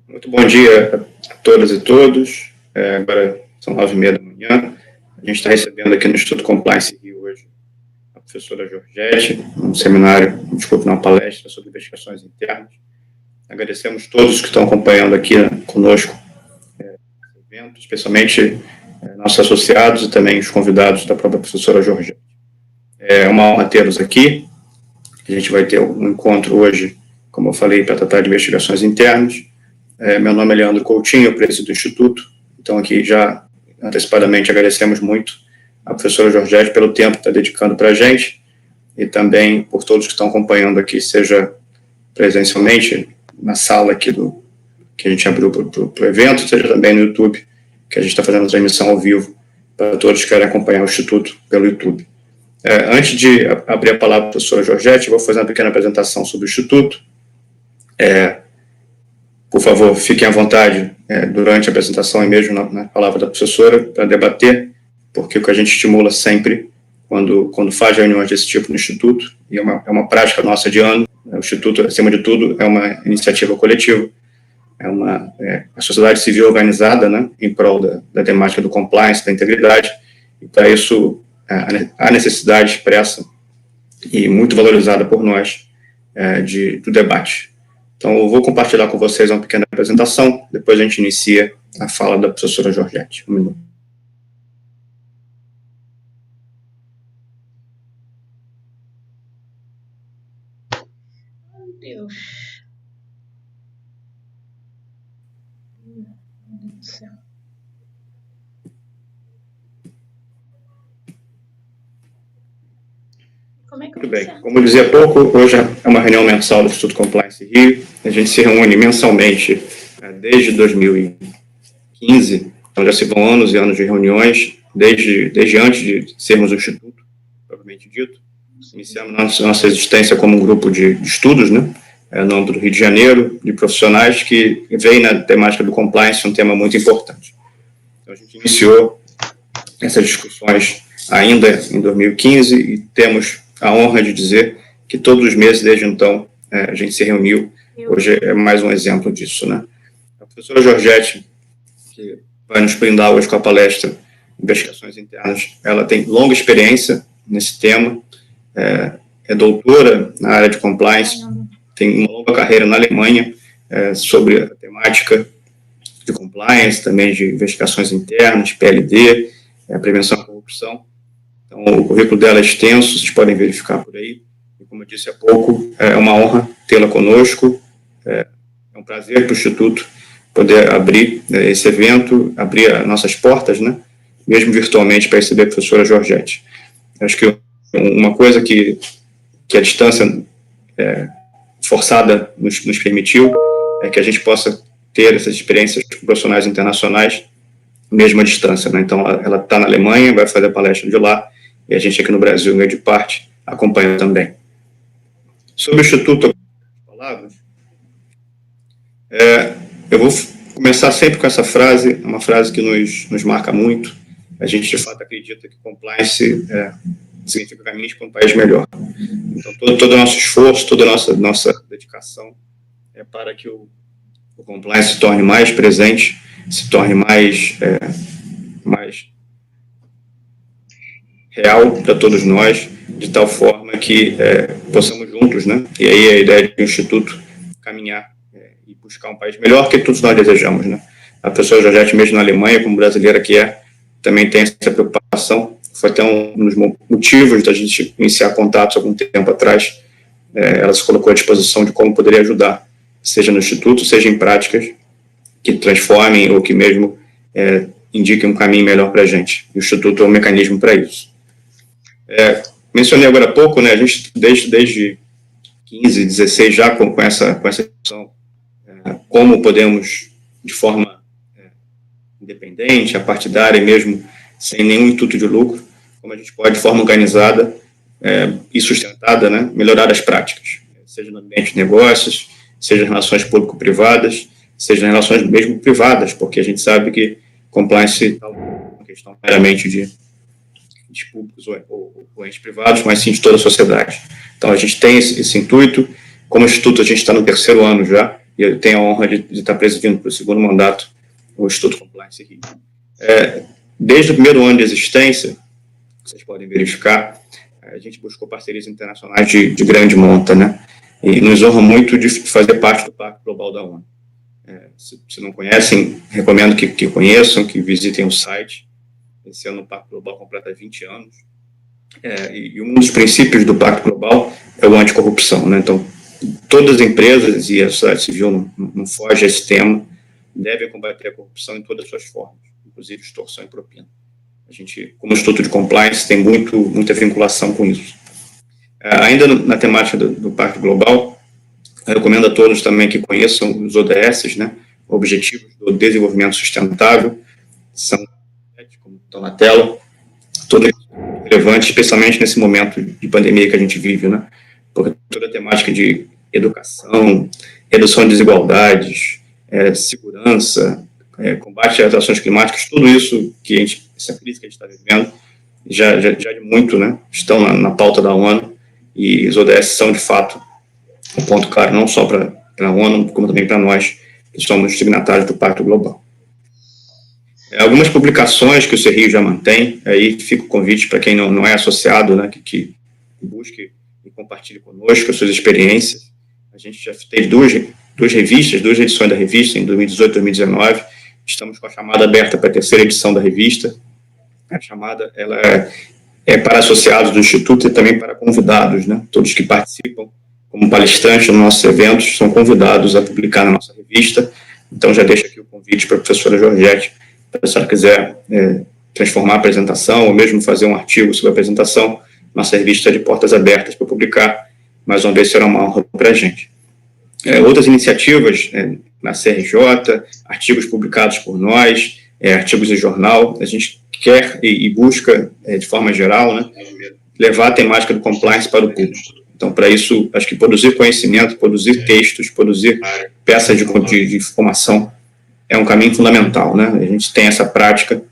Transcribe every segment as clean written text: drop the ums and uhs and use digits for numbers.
Muito bom dia a todas e todos. Agora são 9h30 da manhã. A gente está recebendo aqui no Instituto Compliance Rio hoje a professora Georgette, uma palestra sobre investigações internas. Agradecemos todos que estão acompanhando aqui conosco esse evento, especialmente nossos associados e também os convidados da própria professora Georgette. É uma honra tê-los aqui. A gente vai ter um encontro hoje, como eu falei, para tratar de investigações internas. Meu nome é Leandro Coutinho, presidente do Instituto. Então, aqui já antecipadamente agradecemos muito a professora Georgette pelo tempo que está dedicando para a gente e também por todos que estão acompanhando aqui, seja presencialmente na sala aqui que a gente abriu para o evento, seja também no YouTube, que a gente está fazendo transmissão ao vivo para todos que querem acompanhar o Instituto pelo YouTube. Antes de abrir a palavra para a professora Georgette, eu vou fazer uma pequena apresentação sobre o Instituto. Por favor, fiquem à vontade durante a apresentação e mesmo na palavra da professora para debater, porque o que a gente estimula sempre quando faz reuniões desse tipo no Instituto, e é uma prática nossa de ano, o Instituto, acima de tudo, é uma iniciativa coletiva, a sociedade civil organizada, né, em prol da temática do compliance, da integridade, e para isso há necessidade expressa e muito valorizada por nós do debate. Então, eu vou compartilhar com vocês uma pequena apresentação, depois a gente inicia a fala da professora Georgette. Um minuto. Meu Deus. Meu Deus do céu. Muito bem, como eu dizia há pouco, hoje é uma reunião mensal do Instituto Compliance Rio. A gente se reúne mensalmente desde 2015, então já se vão anos e anos de reuniões, desde antes de sermos o Instituto, propriamente dito. Iniciamos nossa existência como um grupo de estudos, né, no âmbito do Rio de Janeiro, de profissionais que veem na temática do compliance um tema muito importante. Então, a gente iniciou essas discussões ainda em 2015 e temos a honra de dizer que todos os meses, desde então, a gente se reuniu. Hoje é mais um exemplo disso, né? A professora Georgette, que vai nos brindar hoje com a palestra Investigações Internas, ela tem longa experiência nesse tema, é doutora na área de compliance, tem uma longa carreira na Alemanha sobre a temática de compliance, também de investigações internas, PLD, prevenção à corrupção. Então, o currículo dela é extenso, vocês podem verificar por aí. E, como eu disse há pouco, é uma honra tê-la conosco. É um prazer para o Instituto poder abrir esse evento, abrir as nossas portas, né, mesmo virtualmente, para receber a professora Georgette. Acho que uma coisa que a distância forçada nos permitiu é que a gente possa ter essas experiências com profissionais internacionais, mesmo à distância, né? Então, ela está na Alemanha, vai fazer a palestra de lá, e a gente aqui no Brasil, em grande parte, acompanha também. Sobre o Instituto, eu vou começar sempre com essa frase, uma frase que nos marca muito. A gente, de fato, acredita que compliance significa caminhos para um país melhor. Então, todo o nosso esforço, toda a nossa dedicação é para que o compliance se torne mais presente, se torne mais real para todos nós, de tal forma que possamos juntos, né? E aí a ideia do Instituto caminhar e buscar um país melhor que todos nós desejamos, né? A professora Georgette, mesmo na Alemanha, como brasileira que também tem essa preocupação. Foi até um dos motivos da gente iniciar contatos algum tempo atrás. Ela se colocou à disposição de como poderia ajudar, seja no Instituto, seja em práticas que transformem ou que mesmo indiquem um caminho melhor para a gente. E o Instituto é um mecanismo para isso. Mencionei agora há pouco, né, a gente desde 15, 16 já com essa discussão, como podemos, de forma independente, apartidária e mesmo sem nenhum intuito de lucro, como a gente pode, de forma organizada e sustentada, né, melhorar as práticas, seja no ambiente de negócios, seja em relações público-privadas, seja em relações mesmo privadas, porque a gente sabe que compliance é uma questão meramente de entes públicos ou entes privados, mas sim de toda a sociedade. Então, a gente tem esse intuito. Como instituto, a gente está no 3º ano já, e eu tenho a honra de estar presidindo para o 2º mandato o Instituto Compliance Rio. Desde o 1º ano de existência, vocês podem verificar, a gente buscou parcerias internacionais de grande monta, né? E nos honra muito de fazer parte do Pacto Global da ONU. Se não conhecem, recomendo que conheçam, que visitem o site. Esse ano o Pacto Global completa 20 anos. E um dos princípios do Pacto Global é o anticorrupção, né? Então, todas as empresas e a sociedade civil não foge a esse tema, devem combater a corrupção em todas as suas formas, inclusive extorsão e propina. A gente, como Instituto de Compliance, tem muita vinculação com isso. Ainda na temática do Pacto Global, eu recomendo a todos também que conheçam os ODS, né, Objetivos do Desenvolvimento Sustentável, são, como estão na tela, todos relevantes, especialmente nesse momento de pandemia que a gente vive, né, porque toda a temática de educação, redução de desigualdades, segurança, combate às ações climáticas, tudo isso essa crise que a gente está vivendo, já de muito, né, estão na pauta da ONU, e os ODS são, de fato, um ponto claro, não só para a ONU, como também para nós, que somos signatários do Pacto Global. Algumas publicações que o CRIO já mantém, aí fica o convite para quem não é associado, né, que busque e compartilhe conosco as suas experiências. A gente já teve duas revistas, 2 edições da revista, em 2018 e 2019. Estamos com a chamada aberta para a 3ª edição da revista. A chamada ela é para associados do Instituto e também para convidados, né? Todos que participam como palestrantes nos nossos eventos são convidados a publicar na nossa revista. Então, já deixo aqui o convite para a professora Georgette, se ela quiser transformar a apresentação ou mesmo fazer um artigo sobre a apresentação, nossa revista é de portas abertas para publicar. Mais uma vez, será uma honra para a gente. Outras iniciativas na CRJ, artigos publicados por nós, artigos em jornal, a gente quer e busca, de forma geral, né, levar a temática do compliance para o público. Então, para isso, acho que produzir conhecimento, produzir textos, produzir peças de informação é um caminho fundamental, né? A gente tem essa prática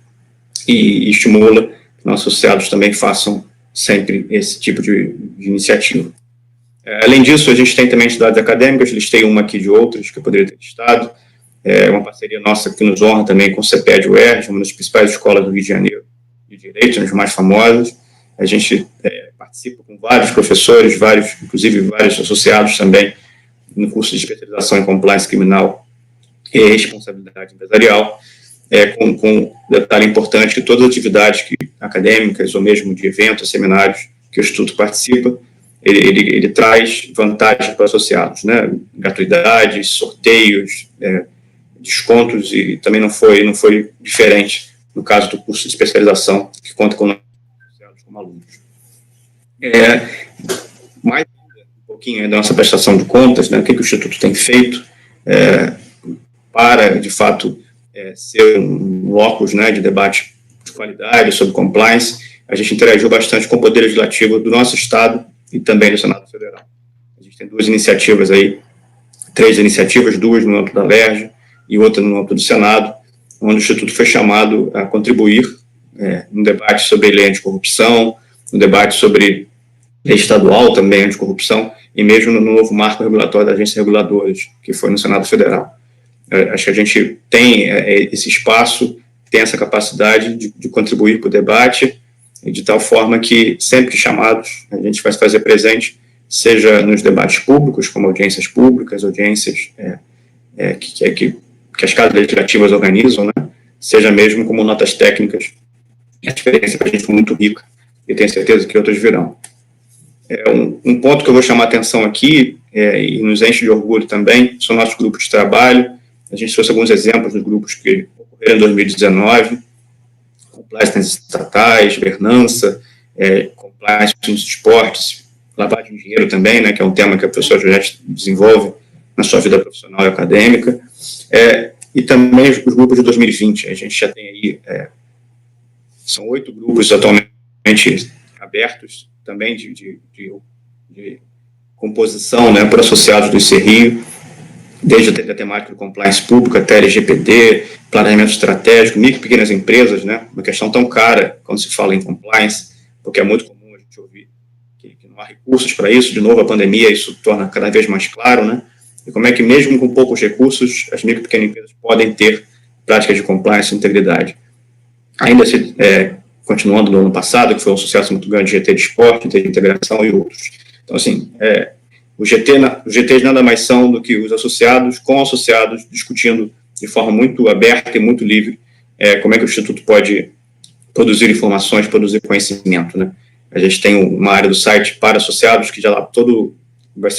e estimula que nossos associados também façam sempre esse tipo de iniciativa. Além disso, a gente tem também entidades acadêmicas, listei uma aqui de outras que eu poderia ter listado, uma parceria nossa que nos honra também com o CEPED UERJ, uma das principais escolas do Rio de Janeiro de Direito, uma das mais famosas. A gente participa com vários professores, inclusive vários associados também, no curso de especialização em compliance criminal e responsabilidade empresarial, com detalhe importante que todas as atividades acadêmicas ou mesmo de eventos, seminários que o Instituto participa, ele traz vantagens para os associados, né? Gratuidades, sorteios, descontos, e também não foi diferente no caso do curso de especialização, que conta com associados como alunos. Mais um pouquinho da nossa prestação de contas, né? O que o Instituto tem feito para, de fato, ser um locus, né, de debate de qualidade sobre compliance. A gente interagiu bastante com o Poder Legislativo do nosso Estado e também do Senado Federal. A gente tem 2 iniciativas aí, 3 iniciativas, 2 no âmbito da LERJ e outra no âmbito do Senado, onde o Instituto foi chamado a contribuir no debate sobre lei anticorrupção, no debate sobre lei estadual também anticorrupção, e mesmo no novo marco regulatório da agência reguladora, que foi no Senado Federal. Acho que a gente tem esse espaço, tem essa capacidade de contribuir para o debate, de tal forma que, sempre que chamados, a gente vai se fazer presente, seja nos debates públicos, como audiências públicas, audiências que as casas legislativas organizam, né? Seja mesmo como notas técnicas. A experiência para a gente foi muito rica, e tenho certeza que outras virão. Um ponto que eu vou chamar a atenção aqui, e nos enche de orgulho também, são nossos grupos de trabalho. A gente trouxe alguns exemplos dos grupos que ocorreram em 2019, compliance nas estatais, governança, compliance nos esportes, lavagem de dinheiro também, né, que é um tema que a professora Juliette desenvolve na sua vida profissional e acadêmica, e também os grupos de 2020. A gente já tem aí, são 8 grupos atualmente abertos, também de composição, né, por associados do CRIO. desde a temática do compliance público até LGPD, planejamento estratégico, micro e pequenas empresas, né? Uma questão tão cara quando se fala em compliance, porque é muito comum a gente ouvir que não há recursos para isso. De novo, a pandemia, isso torna cada vez mais claro, né? E como é que, mesmo com poucos recursos, as micro e pequenas empresas podem ter práticas de compliance e integridade. Ainda continuando no ano passado, que foi um sucesso muito grande, GT de esporte, GT de integração e outros. Então, assim, os GTs nada mais são do que os associados com associados discutindo de forma muito aberta e muito livre como é que o Instituto pode produzir informações, produzir conhecimento, né? A gente tem uma área do site para associados que já lá vai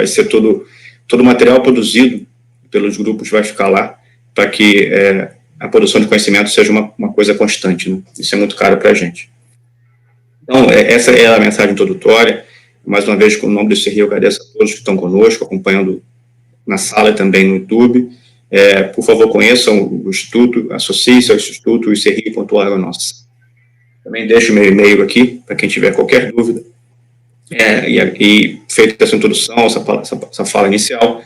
ser todo o material produzido pelos grupos vai ficar lá para que a produção de conhecimento seja uma coisa constante, né? Isso é muito caro para a gente. Então, essa é a mensagem introdutória. Mais uma vez, com o nome do ICRI, eu agradeço a todos que estão conosco, acompanhando na sala e também no YouTube. Por favor, conheçam o Instituto, associem-se ao Instituto, ICRI.org. Também deixo o meu e-mail aqui, para quem tiver qualquer dúvida. E feita essa introdução, essa fala inicial,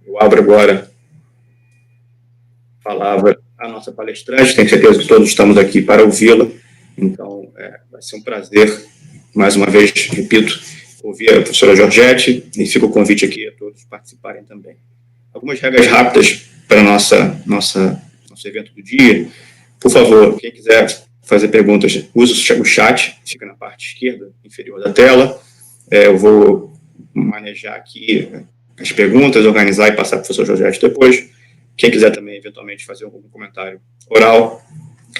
eu abro agora a palavra à nossa palestrante. Tenho certeza que todos estamos aqui para ouvi-la. Então, vai ser um prazer, mais uma vez, repito, ouvir a professora Georgette, e fica o convite aqui a todos participarem também. Algumas regras rápidas para nosso evento do dia. Por favor, quem quiser fazer perguntas, use o chat, fica na parte esquerda inferior da tela. Eu vou manejar aqui as perguntas, organizar e passar para o professor Georgette depois. Quem quiser também, eventualmente, fazer algum comentário oral,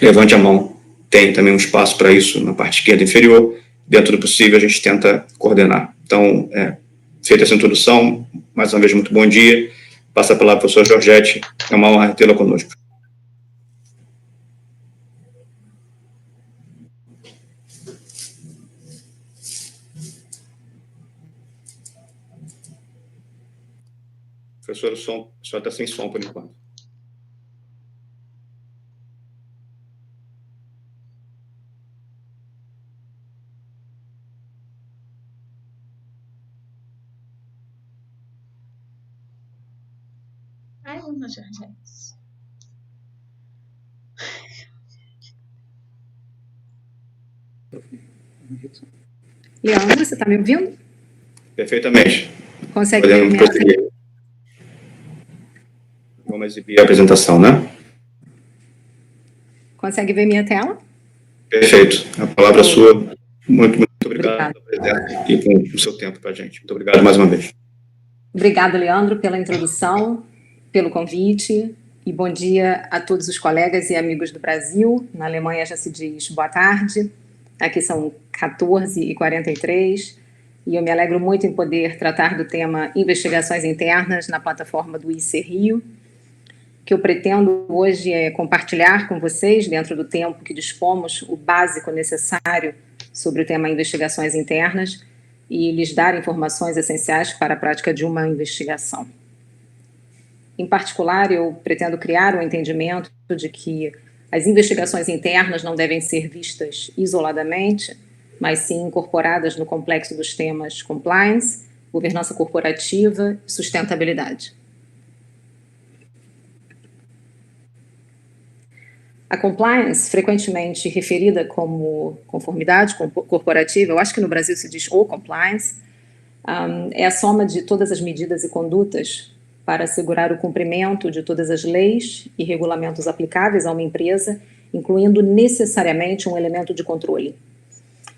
levante a mão. Tem também um espaço para isso na parte esquerda inferior. Dentro do possível, a gente tenta coordenar. Então, feita essa introdução, mais uma vez, muito bom dia. Passa a palavra para o professor Georgette. É uma honra tê-la conosco. Professor, o senhor está sem som por enquanto. Ai, uma Georgette. Leandro, você está me ouvindo? Perfeitamente. Consegue ver minha tela? Vamos exibir a apresentação, né? Consegue ver minha tela? Perfeito. A palavra é sua. Muito obrigado pela presença e com o seu tempo para a gente. Muito obrigado mais uma vez. Obrigado, Leandro, pela introdução, pelo convite, e bom dia a todos os colegas e amigos do Brasil. Na Alemanha já se diz boa tarde, aqui são 14h43, e eu me alegro muito em poder tratar do tema investigações internas na plataforma do ICRI. O que eu pretendo hoje é compartilhar com vocês, dentro do tempo que dispomos, o básico necessário sobre o tema investigações internas e lhes dar informações essenciais para a prática de uma investigação. Em particular, eu pretendo criar um entendimento de que as investigações internas não devem ser vistas isoladamente, mas sim incorporadas no complexo dos temas compliance, governança corporativa e sustentabilidade. A compliance, frequentemente referida como conformidade corporativa, eu acho que no Brasil se diz o compliance, é a soma de todas as medidas e condutas para assegurar o cumprimento de todas as leis e regulamentos aplicáveis a uma empresa, incluindo necessariamente um elemento de controle.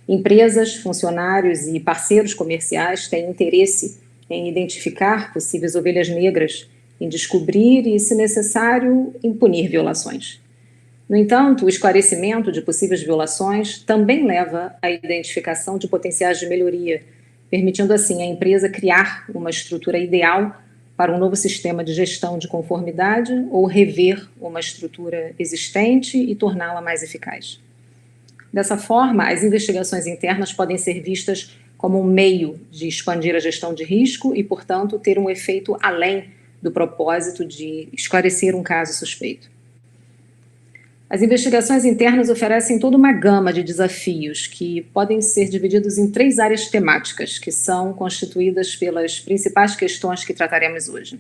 Empresas, funcionários e parceiros comerciais têm interesse em identificar possíveis ovelhas negras, em descobrir e, se necessário, em punir violações. No entanto, o esclarecimento de possíveis violações também leva à identificação de potenciais de melhoria, permitindo assim à empresa criar uma estrutura ideal para um novo sistema de gestão de conformidade ou rever uma estrutura existente e torná-la mais eficaz. Dessa forma, as investigações internas podem ser vistas como um meio de expandir a gestão de risco e, portanto, ter um efeito além do propósito de esclarecer um caso suspeito. As investigações internas oferecem toda uma gama de desafios que podem ser divididos em 3 áreas temáticas, que são constituídas pelas principais questões que trataremos hoje.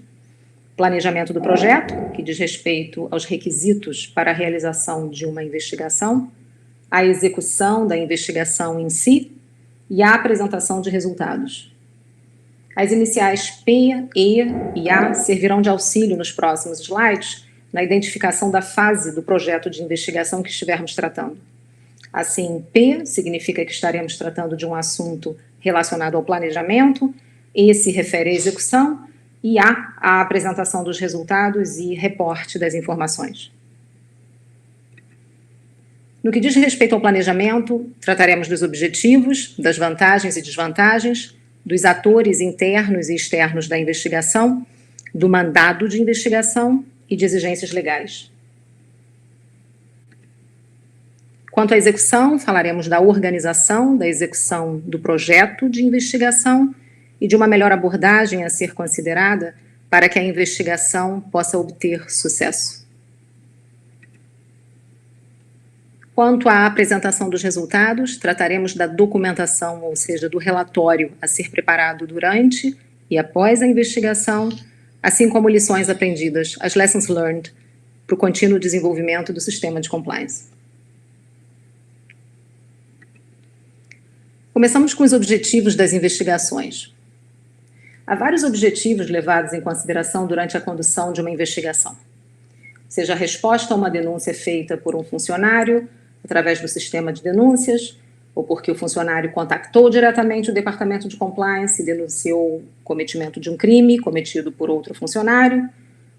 Planejamento do projeto, que diz respeito aos requisitos para a realização de uma investigação, a execução da investigação em si e a apresentação de resultados. As iniciais P, E e A servirão de auxílio nos próximos slides na identificação da fase do projeto de investigação que estivermos tratando. Assim, P significa que estaremos tratando de um assunto relacionado ao planejamento, E se refere à execução, e A, a apresentação dos resultados e reporte das informações. No que diz respeito ao planejamento, trataremos dos objetivos, das vantagens e desvantagens, dos atores internos e externos da investigação, do mandado de investigação e de exigências legais. Quanto à execução, falaremos da organização da execução do projeto de investigação e de uma melhor abordagem a ser considerada para que a investigação possa obter sucesso. Quanto à apresentação dos resultados, trataremos da documentação, ou seja, do relatório a ser preparado durante e após a investigação, assim como lições aprendidas, as lessons learned, para o contínuo desenvolvimento do sistema de compliance. Começamos com os objetivos das investigações. Há vários objetivos levados em consideração durante a condução de uma investigação. Seja a resposta a uma denúncia feita por um funcionário, através do sistema de denúncias, ou porque o funcionário contactou diretamente o departamento de compliance e denunciou o cometimento de um crime cometido por outro funcionário,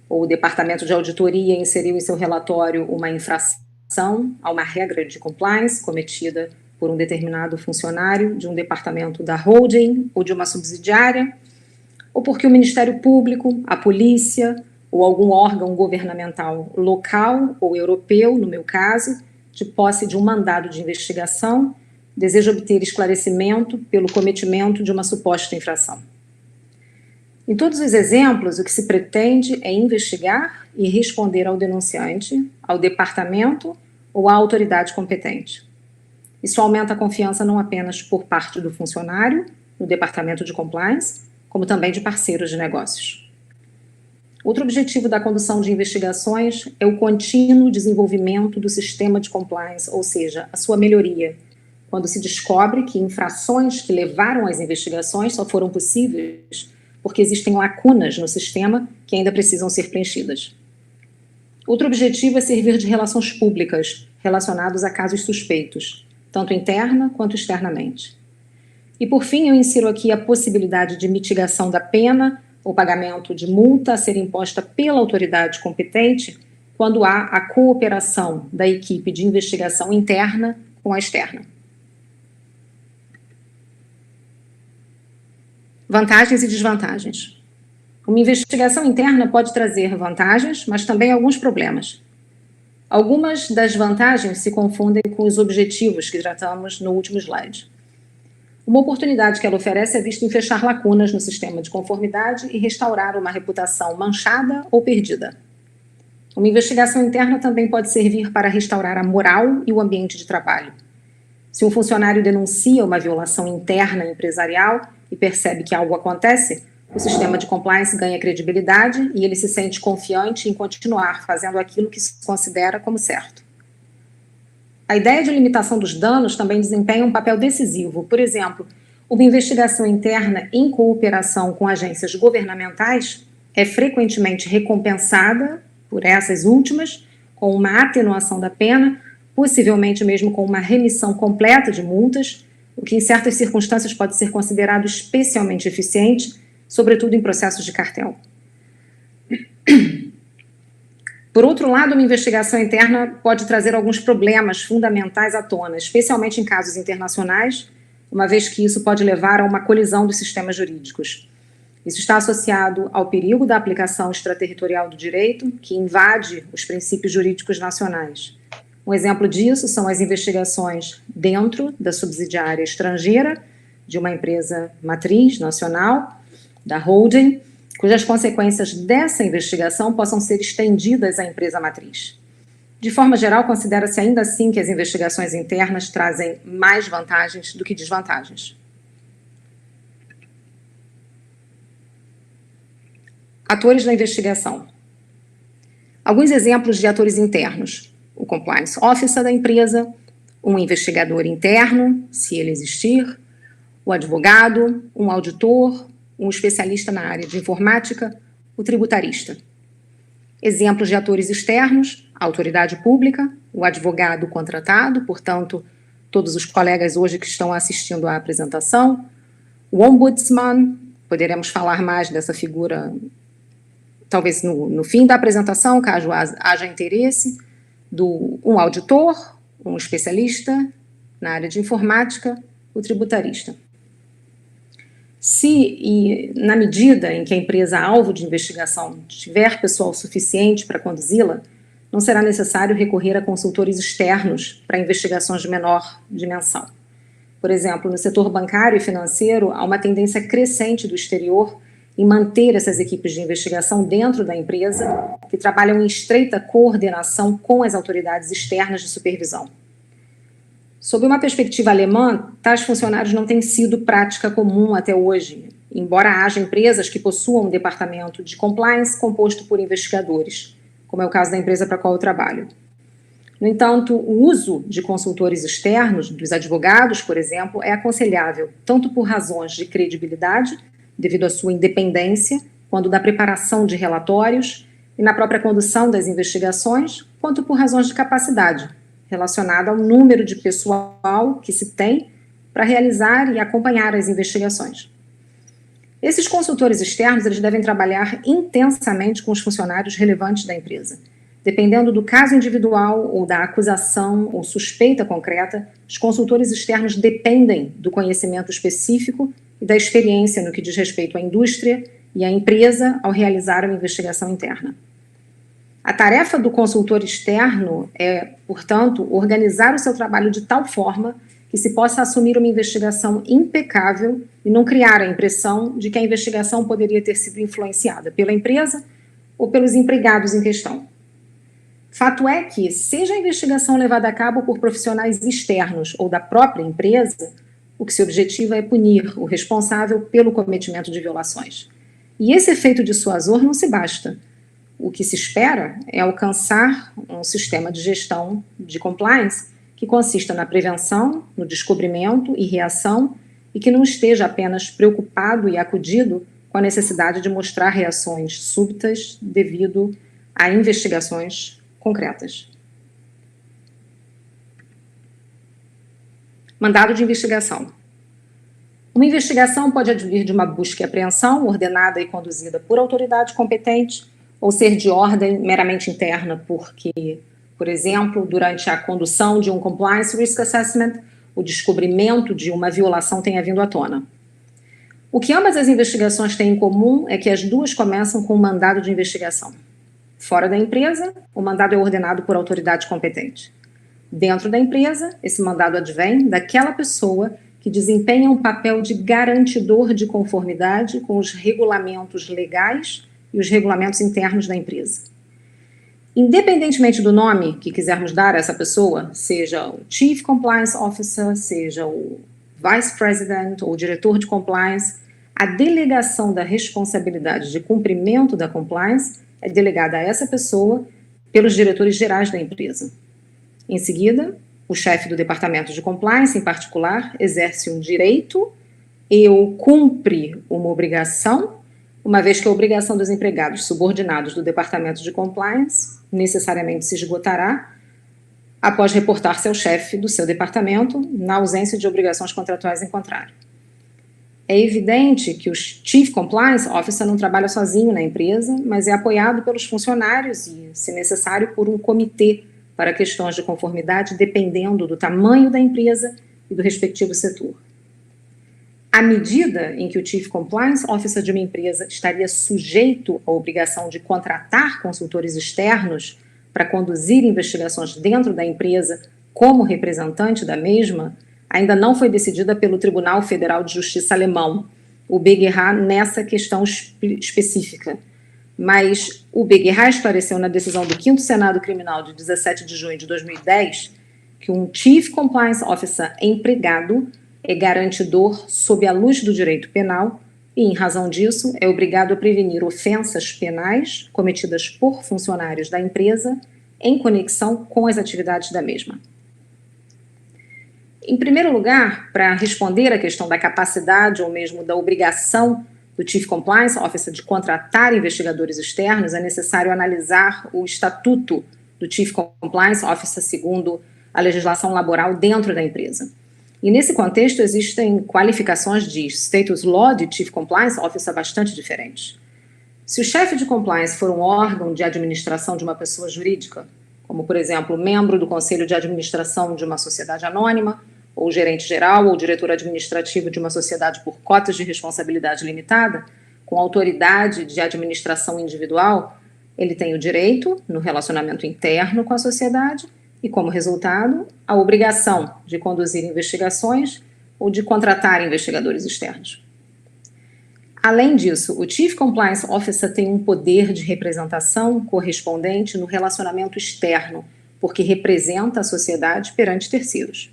ou o departamento de auditoria inseriu em seu relatório uma infração a uma regra de compliance cometida por um determinado funcionário de um departamento da holding ou de uma subsidiária, ou porque o Ministério Público, a polícia ou algum órgão governamental local ou europeu, no meu caso, de posse de um mandado de investigação, deseja obter esclarecimento pelo cometimento de uma suposta infração. Em todos os exemplos, o que se pretende é investigar e responder ao denunciante, ao departamento ou à autoridade competente. Isso aumenta a confiança não apenas por parte do funcionário, no departamento de compliance, como também de parceiros de negócios. Outro objetivo da condução de investigações é o contínuo desenvolvimento do sistema de compliance, ou seja, a sua melhoria, quando se descobre que infrações que levaram às investigações só foram possíveis porque existem lacunas no sistema que ainda precisam ser preenchidas. Outro objetivo é servir de relações públicas relacionados a casos suspeitos, tanto interna quanto externamente. E, por fim, eu insiro aqui a possibilidade de mitigação da pena ou pagamento de multa a ser imposta pela autoridade competente quando há a cooperação da equipe de investigação interna com a externa. Vantagens e desvantagens. Uma investigação interna pode trazer vantagens, mas também alguns problemas. Algumas das vantagens se confundem com os objetivos que tratamos no último slide. Uma oportunidade que ela oferece é vista em fechar lacunas no sistema de conformidade e restaurar uma reputação manchada ou perdida. Uma investigação interna também pode servir para restaurar a moral e o ambiente de trabalho. Se um funcionário denuncia uma violação interna empresarial e percebe que algo acontece, o sistema de compliance ganha credibilidade e ele se sente confiante em continuar fazendo aquilo que se considera como certo. A ideia de limitação dos danos também desempenha um papel decisivo. Por exemplo, uma investigação interna em cooperação com agências governamentais é frequentemente recompensada por essas últimas com uma atenuação da pena, possivelmente mesmo com uma remissão completa de multas, o que em certas circunstâncias pode ser considerado especialmente eficiente, sobretudo em processos de cartel. Por outro lado, uma investigação interna pode trazer alguns problemas fundamentais à tona, especialmente em casos internacionais, uma vez que isso pode levar a uma colisão dos sistemas jurídicos. Isso está associado ao perigo da aplicação extraterritorial do direito, que invade os princípios jurídicos nacionais. Um exemplo disso são as investigações dentro da subsidiária estrangeira de uma empresa matriz nacional, da holding, cujas consequências dessa investigação possam ser estendidas à empresa matriz. De forma geral, considera-se ainda assim que as investigações internas trazem mais vantagens do que desvantagens. Atores da investigação. Alguns exemplos de atores internos: o compliance officer da empresa, um investigador interno, se ele existir, o advogado, um auditor, um especialista na área de informática, o tributarista. Exemplos de atores externos: a autoridade pública, o advogado contratado, portanto, todos os colegas hoje que estão assistindo à apresentação, o ombudsman, poderemos falar mais dessa figura talvez no fim da apresentação, caso haja interesse, um auditor, um especialista na área de informática, o tributarista. Se e na medida em que a empresa alvo de investigação tiver pessoal suficiente para conduzi-la, não será necessário recorrer a consultores externos para investigações de menor dimensão. Por exemplo, no setor bancário e financeiro, há uma tendência crescente do exterior em manter essas equipes de investigação dentro da empresa, que trabalham em estreita coordenação com as autoridades externas de supervisão. Sob uma perspectiva alemã, tais funcionários não têm sido prática comum até hoje, embora haja empresas que possuam um departamento de compliance composto por investigadores, como é o caso da empresa para a qual eu trabalho. No entanto, o uso de consultores externos, dos advogados, por exemplo, é aconselhável, tanto por razões de credibilidade, devido à sua independência, quando da preparação de relatórios e na própria condução das investigações, quanto por razões de capacidade, relacionada ao número de pessoal que se tem para realizar e acompanhar as investigações. Esses consultores externos, eles devem trabalhar intensamente com os funcionários relevantes da empresa. Dependendo do caso individual ou da acusação ou suspeita concreta, os consultores externos dependem do conhecimento específico e da experiência no que diz respeito à indústria e à empresa ao realizar uma investigação interna. A tarefa do consultor externo é, portanto, organizar o seu trabalho de tal forma que se possa assumir uma investigação impecável e não criar a impressão de que a investigação poderia ter sido influenciada pela empresa ou pelos empregados em questão. Fato é que, seja a investigação levada a cabo por profissionais externos ou da própria empresa, o que se objetiva é punir o responsável pelo cometimento de violações. E esse efeito dissuasor não se basta. O que se espera é alcançar um sistema de gestão de compliance que consista na prevenção, no descobrimento e reação e que não esteja apenas preocupado e acudido com a necessidade de mostrar reações súbitas devido a investigações concretas. Mandado de investigação. Uma investigação pode advir de uma busca e apreensão ordenada e conduzida por autoridade competente ou ser de ordem meramente interna, porque, por exemplo, durante a condução de um Compliance Risk Assessment, o descobrimento de uma violação tenha vindo à tona. O que ambas as investigações têm em comum é que as duas começam com um mandado de investigação. Fora da empresa, o mandado é ordenado por autoridade competente. Dentro da empresa, esse mandado advém daquela pessoa que desempenha um papel de garantidor de conformidade com os regulamentos legais e os regulamentos internos da empresa. Independentemente do nome que quisermos dar a essa pessoa, seja o Chief Compliance Officer, seja o Vice President ou o diretor de Compliance, a delegação da responsabilidade de cumprimento da compliance é delegada a essa pessoa pelos diretores gerais da empresa. Em seguida, o chefe do departamento de compliance, em particular, exerce um direito ou cumpre uma obrigação, uma vez que a obrigação dos empregados subordinados do departamento de compliance necessariamente se esgotará após reportar-se ao chefe do seu departamento, na ausência de obrigações contratuais em contrário. É evidente que o Chief Compliance Officer não trabalha sozinho na empresa, mas é apoiado pelos funcionários e, se necessário, por um comitê para questões de conformidade, dependendo do tamanho da empresa e do respectivo setor. À medida em que o Chief Compliance Officer de uma empresa estaria sujeito à obrigação de contratar consultores externos para conduzir investigações dentro da empresa como representante da mesma, ainda não foi decidida pelo Tribunal Federal de Justiça alemão, o BGH, nessa questão específica. mas o Beguerra esclareceu na decisão do 5º Senado Criminal de 17 de junho de 2010 que um Chief Compliance Officer empregado é garantidor sob a luz do direito penal e, em razão disso, é obrigado a prevenir ofensas penais cometidas por funcionários da empresa em conexão com as atividades da mesma. Em primeiro lugar, para responder à questão da capacidade ou mesmo da obrigação do Chief Compliance Officer de contratar investigadores externos, é necessário analisar o estatuto do Chief Compliance Officer segundo a legislação laboral dentro da empresa. E nesse contexto existem qualificações de status law de Chief Compliance Officer bastante diferentes. Se o chefe de compliance for um órgão de administração de uma pessoa jurídica, como, por exemplo, membro do conselho de administração de uma sociedade anônima, ou gerente geral ou diretor administrativo de uma sociedade por cotas de responsabilidade limitada, com autoridade de administração individual, ele tem o direito, no relacionamento interno com a sociedade, e, como resultado, a obrigação de conduzir investigações ou de contratar investigadores externos. Além disso, o Chief Compliance Officer tem um poder de representação correspondente no relacionamento externo, porque representa a sociedade perante terceiros.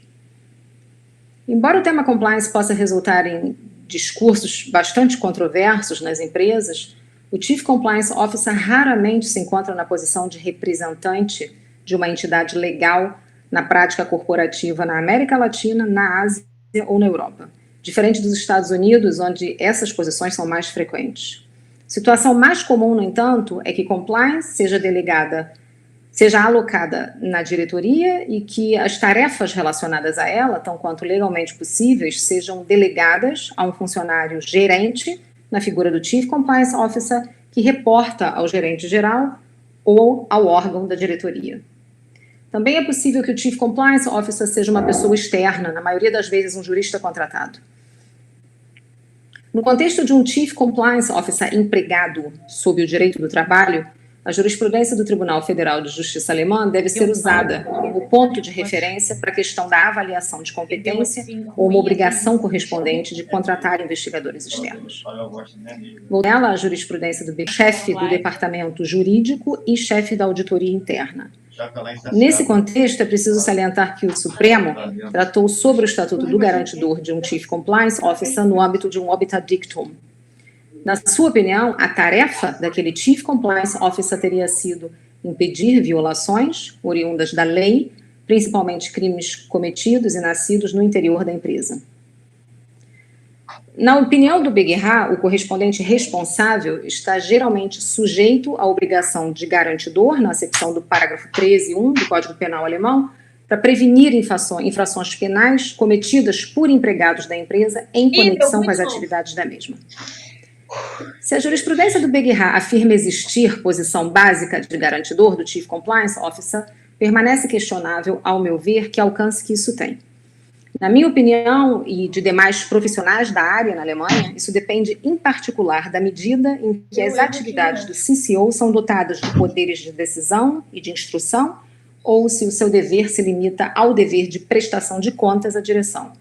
Embora o tema compliance possa resultar em discursos bastante controversos nas empresas, o Chief Compliance Officer raramente se encontra na posição de representante de uma entidade legal na prática corporativa na América Latina, na Ásia ou na Europa, diferente dos Estados Unidos, onde essas posições são mais frequentes. Situação mais comum, no entanto, é que compliance seja alocada na diretoria e que as tarefas relacionadas a ela, tão quanto legalmente possíveis, sejam delegadas a um funcionário gerente, na figura do Chief Compliance Officer, que reporta ao gerente geral ou ao órgão da diretoria. Também é possível que o Chief Compliance Officer seja uma pessoa externa, na maioria das vezes um jurista contratado. No contexto de um Chief Compliance Officer empregado sob o direito do trabalho, a jurisprudência do Tribunal Federal de Justiça alemã deve ser usada como ponto de referência para a questão da avaliação de competência ou uma obrigação correspondente de contratar investigadores externos. Vou nela a jurisprudência do chefe do departamento jurídico e chefe da auditoria interna. Nesse contexto, é preciso salientar que o Supremo tratou sobre o Estatuto do Garantidor de um Chief Compliance Officer no âmbito de um obiter dictum. Na sua opinião, a tarefa daquele Chief Compliance Officer teria sido impedir violações oriundas da lei, principalmente crimes cometidos e nascidos no interior da empresa. Na opinião do Beguerra, o correspondente responsável está geralmente sujeito à obrigação de garantidor, na acepção do parágrafo 13.1 do Código Penal alemão, para prevenir infrações penais cometidas por empregados da empresa em conexão com as atividades da mesma. Se a jurisprudência do Beguerra afirma existir posição básica de garantidor do Chief Compliance Officer, permanece questionável, ao meu ver, que alcance que isso tem. Na minha opinião, e de demais profissionais da área na Alemanha, isso depende, em particular, da medida em que as atividades do CCO são dotadas de poderes de decisão e de instrução, ou se o seu dever se limita ao dever de prestação de contas à direção.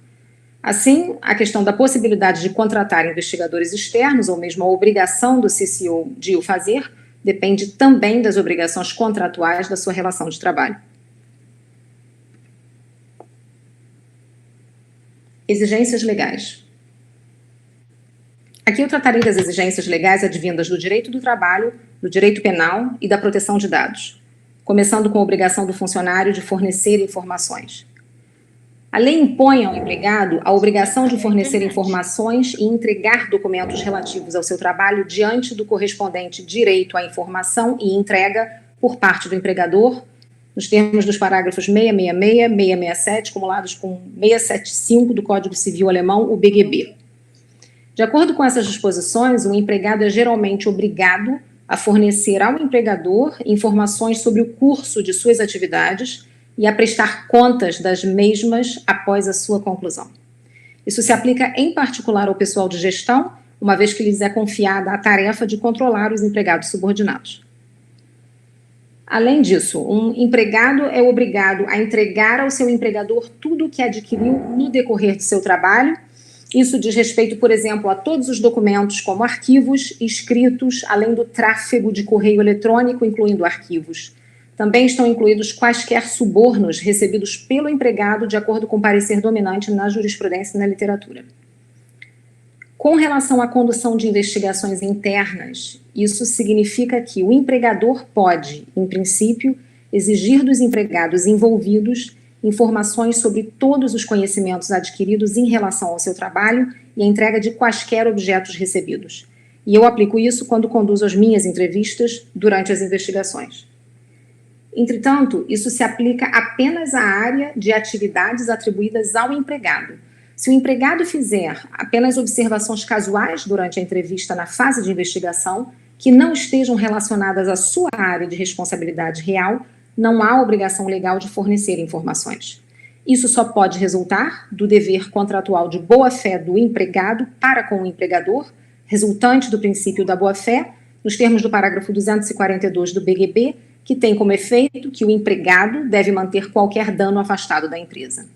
Assim, a questão da possibilidade de contratar investigadores externos, ou mesmo a obrigação do CCO de o fazer, depende também das obrigações contratuais da sua relação de trabalho. Exigências legais. Aqui eu tratarei das exigências legais advindas do direito do trabalho, do direito penal e da proteção de dados, começando com a obrigação do funcionário de fornecer informações. A lei impõe ao empregado a obrigação de fornecer informações e entregar documentos relativos ao seu trabalho diante do correspondente direito à informação e entrega por parte do empregador, nos termos dos parágrafos 666, 667, acumulados com 675 do Código Civil Alemão, o BGB. De acordo com essas disposições, o empregado é geralmente obrigado a fornecer ao empregador informações sobre o curso de suas atividades e a prestar contas das mesmas após a sua conclusão. Isso se aplica em particular ao pessoal de gestão, uma vez que lhes é confiada a tarefa de controlar os empregados subordinados. Além disso, um empregado é obrigado a entregar ao seu empregador tudo o que adquiriu no decorrer de seu trabalho Isso diz respeito, por exemplo, a todos os documentos como arquivos, escritos, além do tráfego de correio eletrônico, incluindo arquivos. Também estão incluídos quaisquer subornos recebidos pelo empregado de acordo com o parecer dominante na jurisprudência e na literatura. Com relação à condução de investigações internas, isso significa que o empregador pode, em princípio, exigir dos empregados envolvidos informações sobre todos os conhecimentos adquiridos em relação ao seu trabalho e a entrega de quaisquer objetos recebidos. E eu aplico isso quando conduzo as minhas entrevistas durante as investigações. Entretanto, isso se aplica apenas à área de atividades atribuídas ao empregado. Se o empregado fizer apenas observações casuais durante a entrevista na fase de investigação, que não estejam relacionadas à sua área de responsabilidade real, não há obrigação legal de fornecer informações. Isso só pode resultar do dever contratual de boa-fé do empregado para com o empregador, resultante do princípio da boa-fé, nos termos do parágrafo 242 do BGB, que tem como efeito que o empregado deve manter qualquer dano afastado da empresa.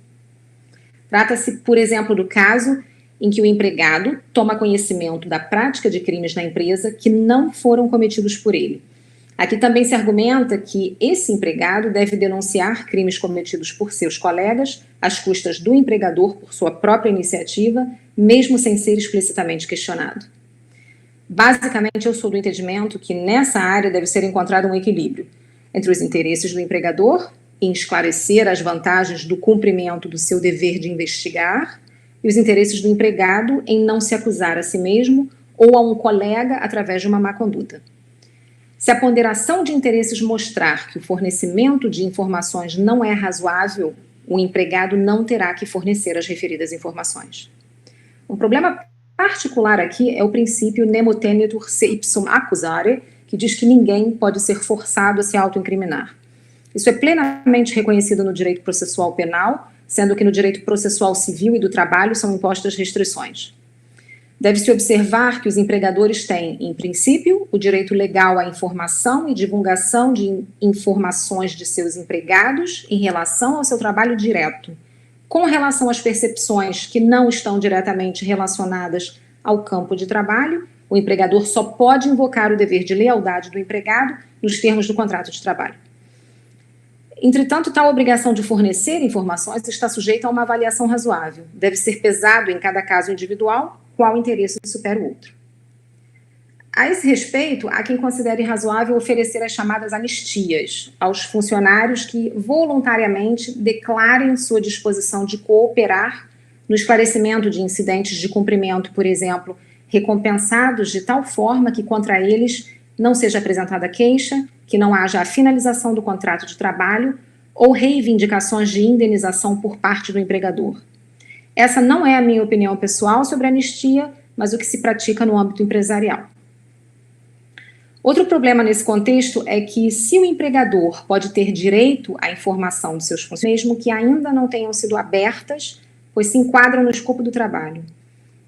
Trata-se, por exemplo, do caso em que o empregado toma conhecimento da prática de crimes na empresa que não foram cometidos por ele. Aqui também se argumenta que esse empregado deve denunciar crimes cometidos por seus colegas às custas do empregador por sua própria iniciativa, mesmo sem ser explicitamente questionado. Basicamente, eu sou do entendimento que nessa área deve ser encontrado um equilíbrio entre os interesses do empregador em esclarecer as vantagens do cumprimento do seu dever de investigar e os interesses do empregado em não se acusar a si mesmo ou a um colega através de uma má conduta. Se a ponderação de interesses mostrar que o fornecimento de informações não é razoável, o empregado não terá que fornecer as referidas informações. Um problema particular aqui é o princípio nemo tenetur se ipsum accusare, que diz que ninguém pode ser forçado a se autoincriminar. Isso é plenamente reconhecido no direito processual penal, sendo que no direito processual civil e do trabalho são impostas restrições. Deve-se observar que os empregadores têm, em princípio, o direito legal à informação e divulgação de informações de seus empregados em relação ao seu trabalho direto. Com relação às percepções que não estão diretamente relacionadas ao campo de trabalho, o empregador só pode invocar o dever de lealdade do empregado nos termos do contrato de trabalho. Entretanto, tal obrigação de fornecer informações está sujeita a uma avaliação razoável. Deve ser pesado em cada caso individual qual interesse supera o outro. A esse respeito, há quem considere razoável oferecer as chamadas anistias aos funcionários que voluntariamente declarem sua disposição de cooperar no esclarecimento de incidentes de cumprimento, por exemplo, recompensados de tal forma que contra eles não seja apresentada queixa, que não haja a finalização do contrato de trabalho ou reivindicações de indenização por parte do empregador. Essa não é a minha opinião pessoal sobre a anistia, mas o que se pratica no âmbito empresarial. Outro problema nesse contexto é que, se o empregador pode ter direito à informação de seus funcionários, mesmo que ainda não tenham sido abertas, pois se enquadram no escopo do trabalho,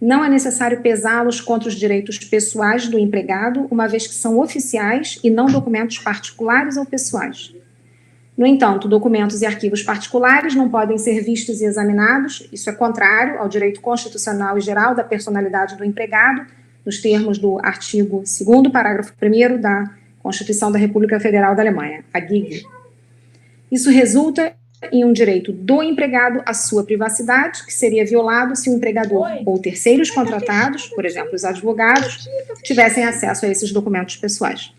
não é necessário pesá-los contra os direitos pessoais do empregado, uma vez que são oficiais e não documentos particulares ou pessoais. No entanto, documentos e arquivos particulares não podem ser vistos e examinados, isso é contrário ao direito constitucional e geral da personalidade do empregado, nos termos do artigo 2º, parágrafo 1º da Constituição da República Federal da Alemanha, a GIG. Isso resulta em um direito do empregado à sua privacidade, que seria violado se o empregador ou terceiros contratados, por exemplo, os advogados, tivessem acesso a esses documentos pessoais.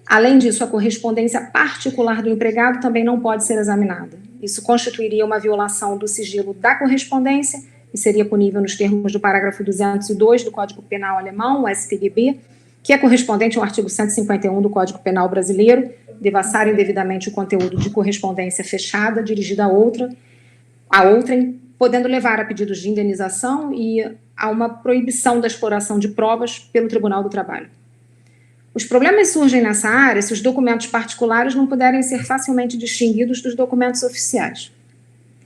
Além disso, a correspondência particular do empregado também não pode ser examinada. Isso constituiria uma violação do sigilo da correspondência e seria punível nos termos do parágrafo 202 do Código Penal alemão, o StGB, que é correspondente ao artigo 151 do Código Penal brasileiro, devassar indevidamente o conteúdo de correspondência fechada dirigida a outrem, podendo levar a pedidos de indenização e a uma proibição da exploração de provas pelo Tribunal do Trabalho. Os problemas surgem nessa área se os documentos particulares não puderem ser facilmente distinguidos dos documentos oficiais.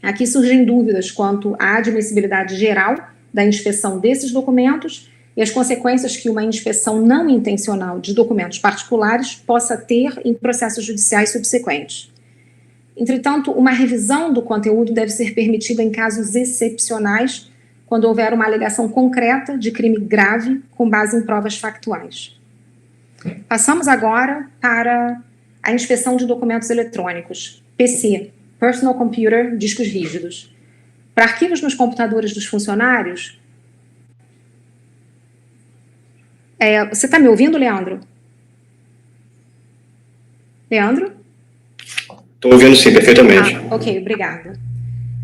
Aqui surgem dúvidas quanto à admissibilidade geral da inspeção desses documentos e as consequências que uma inspeção não intencional de documentos particulares possa ter em processos judiciais subsequentes. Entretanto, uma revisão do conteúdo deve ser permitida em casos excepcionais, quando houver uma alegação concreta de crime grave com base em provas factuais. Passamos agora para a inspeção de documentos eletrônicos, PC, Personal Computer, discos rígidos. Para arquivos nos computadores dos funcionários... você está me ouvindo, Leandro? Leandro? Estou ouvindo sim, perfeitamente. Ok, obrigada.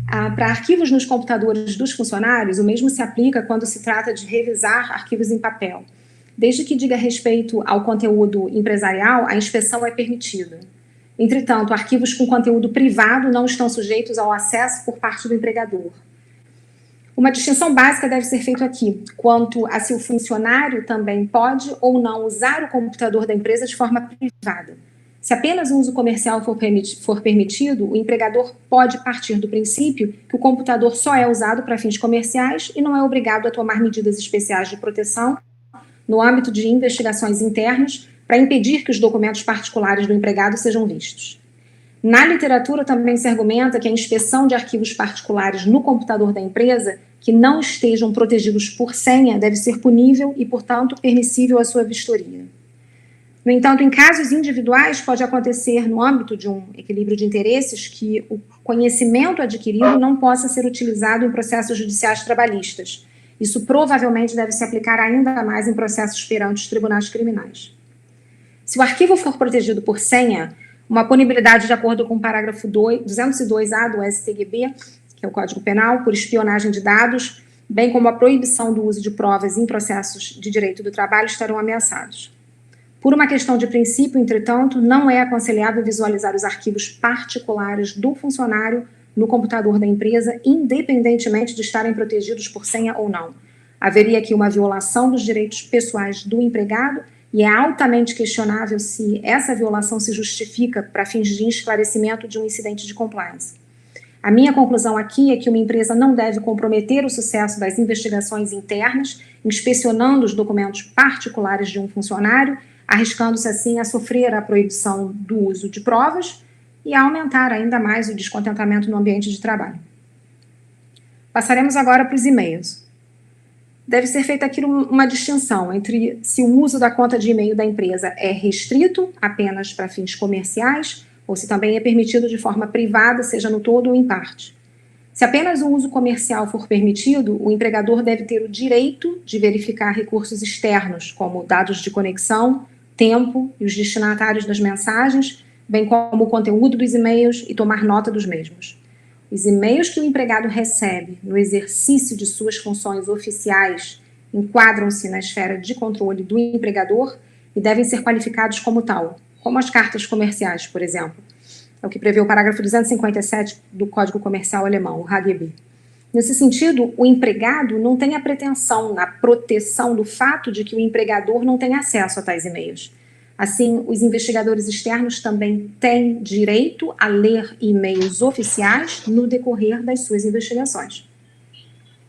Para arquivos nos computadores dos funcionários, o mesmo se aplica quando se trata de revisar arquivos em papel. Desde que diga respeito ao conteúdo empresarial, a inspeção é permitida. Entretanto, arquivos com conteúdo privado não estão sujeitos ao acesso por parte do empregador. Uma distinção básica deve ser feita aqui, quanto a se o funcionário também pode ou não usar o computador da empresa de forma privada. Se apenas o uso comercial for permitido, o empregador pode partir do princípio que o computador só é usado para fins comerciais e não é obrigado a tomar medidas especiais de proteção no âmbito de investigações internas para impedir que os documentos particulares do empregado sejam vistos. Na literatura também se argumenta que a inspeção de arquivos particulares no computador da empresa que não estejam protegidos por senha deve ser punível e, portanto, permissível a sua vistoria. No entanto, em casos individuais, pode acontecer, no âmbito de um equilíbrio de interesses, que o conhecimento adquirido não possa ser utilizado em processos judiciais trabalhistas. Isso provavelmente deve se aplicar ainda mais em processos perante os tribunais criminais. Se o arquivo for protegido por senha, uma punibilidade de acordo com o parágrafo 202A do StGB, que é o Código Penal, por espionagem de dados, bem como a proibição do uso de provas em processos de direito do trabalho, estarão ameaçados. Por uma questão de princípio, entretanto, não é aconselhável visualizar os arquivos particulares do funcionário no computador da empresa, independentemente de estarem protegidos por senha ou não. Haveria aqui uma violação dos direitos pessoais do empregado e é altamente questionável se essa violação se justifica para fins de esclarecimento de um incidente de compliance. A minha conclusão aqui é que uma empresa não deve comprometer o sucesso das investigações internas, inspecionando os documentos particulares de um funcionário, arriscando-se assim a sofrer a proibição do uso de provas e a aumentar ainda mais o descontentamento no ambiente de trabalho. Passaremos agora para os e-mails. Deve ser feita aqui uma distinção entre se o uso da conta de e-mail da empresa é restrito apenas para fins comerciais ou se também é permitido de forma privada, seja no todo ou em parte. Se apenas o uso comercial for permitido, o empregador deve ter o direito de verificar recursos externos, como dados de conexão, tempo e os destinatários das mensagens, bem como o conteúdo dos e-mails e tomar nota dos mesmos. Os e-mails que o empregado recebe no exercício de suas funções oficiais enquadram-se na esfera de controle do empregador e devem ser qualificados como tal, como as cartas comerciais, por exemplo. É o que prevê o parágrafo 257 do Código Comercial Alemão, o HGB. Nesse sentido, o empregado não tem a pretensão na proteção do fato de que o empregador não tem acesso a tais e-mails. Assim, os investigadores externos também têm direito a ler e-mails oficiais no decorrer das suas investigações.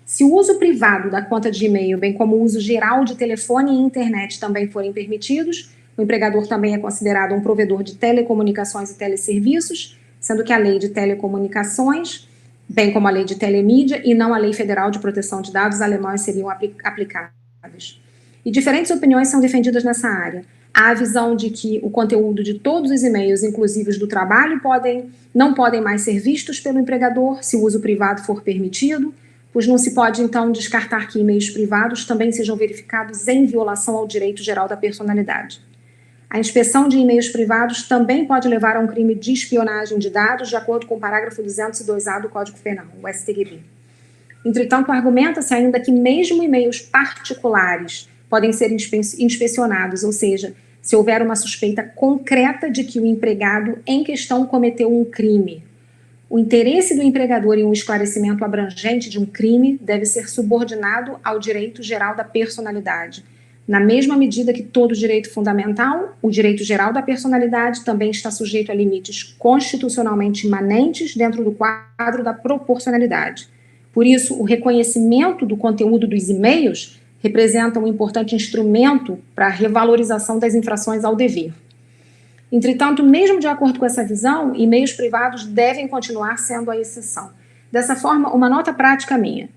Se o uso privado da conta de e-mail, bem como o uso geral de telefone e internet também forem permitidos, o empregador também é considerado um provedor de telecomunicações e teleserviços, sendo que a lei de telecomunicações, bem como a lei de telemídia e não a lei federal de proteção de dados alemães seriam aplicáveis. E diferentes opiniões são defendidas nessa área. Há a visão de que o conteúdo de todos os e-mails, inclusive os do trabalho, não podem mais ser vistos pelo empregador se o uso privado for permitido, pois não se pode, então, descartar que e-mails privados também sejam verificados em violação ao direito geral da personalidade. A inspeção de e-mails privados também pode levar a um crime de espionagem de dados, de acordo com o parágrafo 202A do Código Penal, o StGB. Entretanto, argumenta-se ainda que mesmo e-mails particulares podem ser inspecionados, ou seja, se houver uma suspeita concreta de que o empregado em questão cometeu um crime. O interesse do empregador em um esclarecimento abrangente de um crime deve ser subordinado ao direito geral da personalidade. Na mesma medida que todo direito fundamental, o direito geral da personalidade também está sujeito a limites constitucionalmente imanentes dentro do quadro da proporcionalidade. Por isso, o reconhecimento do conteúdo dos e-mails representa um importante instrumento para a revalorização das infrações ao dever. Entretanto, mesmo de acordo com essa visão, e-mails privados devem continuar sendo a exceção. Dessa forma, uma nota prática minha.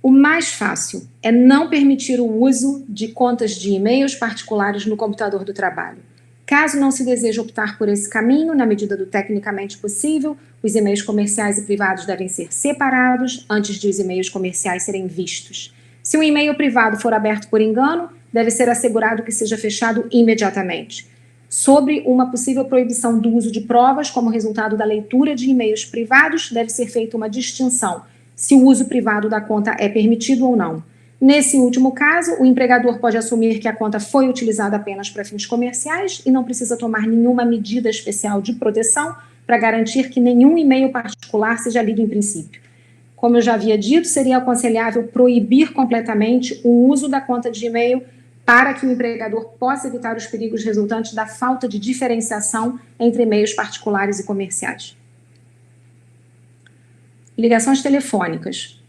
O mais fácil é não permitir o uso de contas de e-mails particulares no computador do trabalho. Caso não se deseje optar por esse caminho, na medida do tecnicamente possível, os e-mails comerciais e privados devem ser separados antes de os e-mails comerciais serem vistos. Se um e-mail privado for aberto por engano, deve ser assegurado que seja fechado imediatamente. Sobre uma possível proibição do uso de provas como resultado da leitura de e-mails privados, deve ser feita uma distinção se o uso privado da conta é permitido ou não. Nesse último caso, o empregador pode assumir que a conta foi utilizada apenas para fins comerciais e não precisa tomar nenhuma medida especial de proteção para garantir que nenhum e-mail particular seja lido em princípio. Como eu já havia dito, seria aconselhável proibir completamente o uso da conta de e-mail para que o empregador possa evitar os perigos resultantes da falta de diferenciação entre e-mails particulares e comerciais. Ligações telefônicas.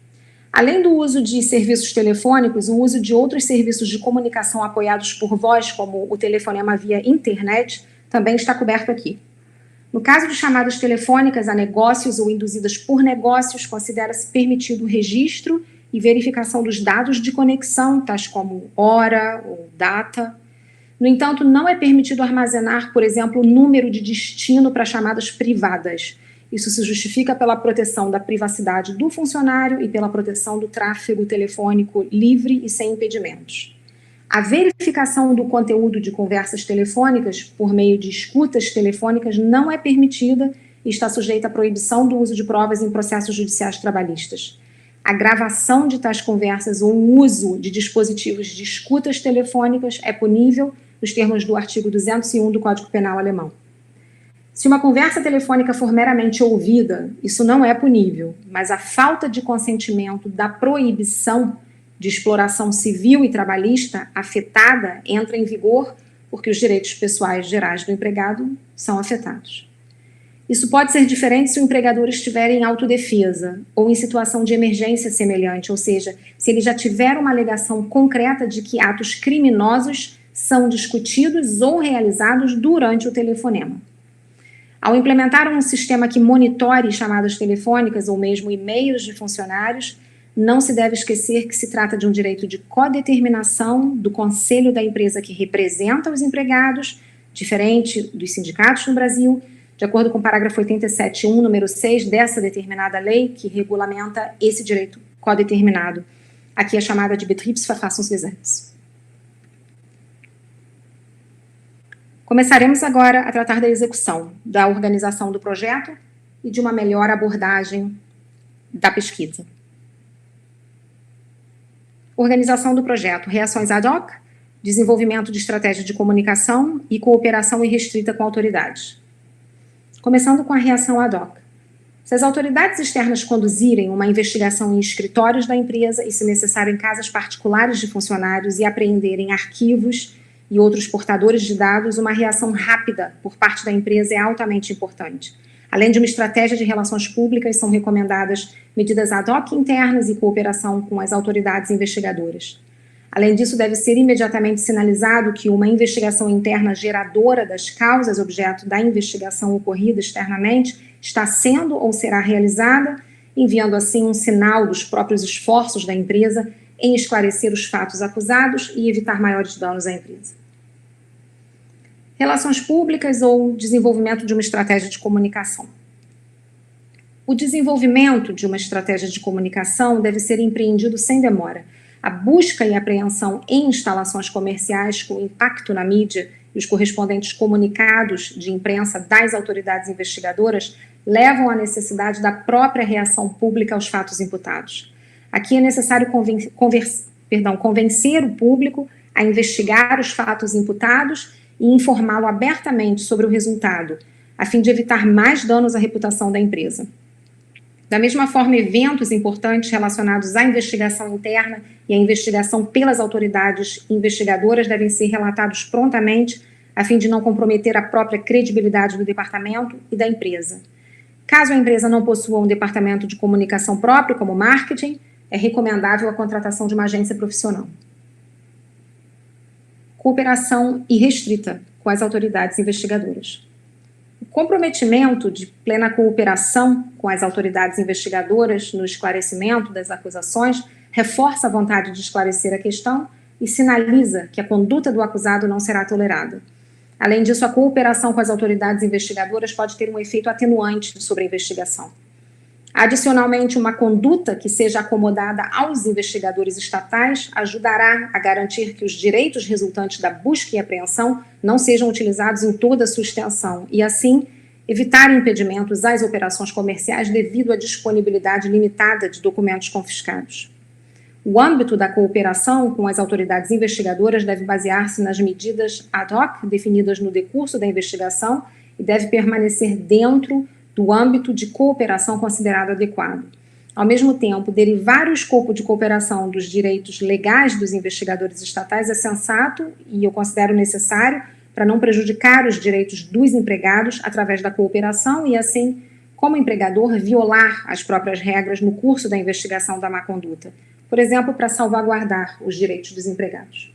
Além do uso de serviços telefônicos, o uso de outros serviços de comunicação apoiados por voz, como o telefonema via internet, também está coberto aqui. No caso de chamadas telefônicas a negócios ou induzidas por negócios, considera-se permitido o registro e verificação dos dados de conexão, tais como hora ou data. No entanto, não é permitido armazenar, por exemplo, o número de destino para chamadas privadas. Isso se justifica pela proteção da privacidade do funcionário e pela proteção do tráfego telefônico livre e sem impedimentos. A verificação do conteúdo de conversas telefônicas por meio de escutas telefônicas não é permitida e está sujeita à proibição do uso de provas em processos judiciais trabalhistas. A gravação de tais conversas ou o uso de dispositivos de escutas telefônicas é punível nos termos do artigo 201 do Código Penal alemão. Se uma conversa telefônica for meramente ouvida, isso não é punível, mas a falta de consentimento da proibição de exploração civil e trabalhista afetada entra em vigor porque os direitos pessoais gerais do empregado são afetados. Isso pode ser diferente se o empregador estiver em autodefesa ou em situação de emergência semelhante, ou seja, se ele já tiver uma alegação concreta de que atos criminosos são discutidos ou realizados durante o telefonema. Ao implementar um sistema que monitore chamadas telefônicas ou mesmo e-mails de funcionários, não se deve esquecer que se trata de um direito de codeterminação do conselho da empresa que representa os empregados, diferente dos sindicatos no Brasil, de acordo com o parágrafo 87.1, número 6 dessa determinada lei, que regulamenta esse direito codeterminado. Aqui é chamada de Betriebsverfassungsgesetz. Começaremos agora a tratar da execução, da organização do projeto e de uma melhor abordagem da pesquisa. Organização do projeto, reações ad hoc, desenvolvimento de estratégia de comunicação e cooperação irrestrita com autoridades. Começando com a reação ad hoc. Se as autoridades externas conduzirem uma investigação em escritórios da empresa e, se necessário, em casas particulares de funcionários e apreenderem arquivos e outros portadores de dados, uma reação rápida por parte da empresa é altamente importante. Além de uma estratégia de relações públicas, são recomendadas medidas ad hoc internas e cooperação com as autoridades investigadoras. Além disso, deve ser imediatamente sinalizado que uma investigação interna geradora das causas objeto da investigação ocorrida externamente está sendo ou será realizada, enviando assim um sinal dos próprios esforços da empresa em esclarecer os fatos acusados e evitar maiores danos à empresa. Relações públicas ou desenvolvimento de uma estratégia de comunicação. O desenvolvimento de uma estratégia de comunicação deve ser empreendido sem demora. A busca e apreensão em instalações comerciais com impacto na mídia e os correspondentes comunicados de imprensa das autoridades investigadoras levam à necessidade da própria reação pública aos fatos imputados. Aqui é necessário convencer o público a investigar os fatos imputados e informá-lo abertamente sobre o resultado, a fim de evitar mais danos à reputação da empresa. Da mesma forma, eventos importantes relacionados à investigação interna e à investigação pelas autoridades investigadoras devem ser relatados prontamente, a fim de não comprometer a própria credibilidade do departamento e da empresa. Caso a empresa não possua um departamento de comunicação próprio, como marketing, é recomendável a contratação de uma agência profissional. Cooperação irrestrita com as autoridades investigadoras. O comprometimento de plena cooperação com as autoridades investigadoras no esclarecimento das acusações reforça a vontade de esclarecer a questão e sinaliza que a conduta do acusado não será tolerada. Além disso, a cooperação com as autoridades investigadoras pode ter um efeito atenuante sobre a investigação. Adicionalmente, uma conduta que seja acomodada aos investigadores estatais ajudará a garantir que os direitos resultantes da busca e apreensão não sejam utilizados em toda a sua extensão e, assim, evitar impedimentos às operações comerciais devido à disponibilidade limitada de documentos confiscados. O âmbito da cooperação com as autoridades investigadoras deve basear-se nas medidas ad hoc definidas no decurso da investigação e deve permanecer dentro do âmbito de cooperação considerado adequado. Ao mesmo tempo, derivar o escopo de cooperação dos direitos legais dos investigadores estatais é sensato e eu considero necessário para não prejudicar os direitos dos empregados através da cooperação e, assim, como empregador, violar as próprias regras no curso da investigação da má conduta, por exemplo, para salvaguardar os direitos dos empregados.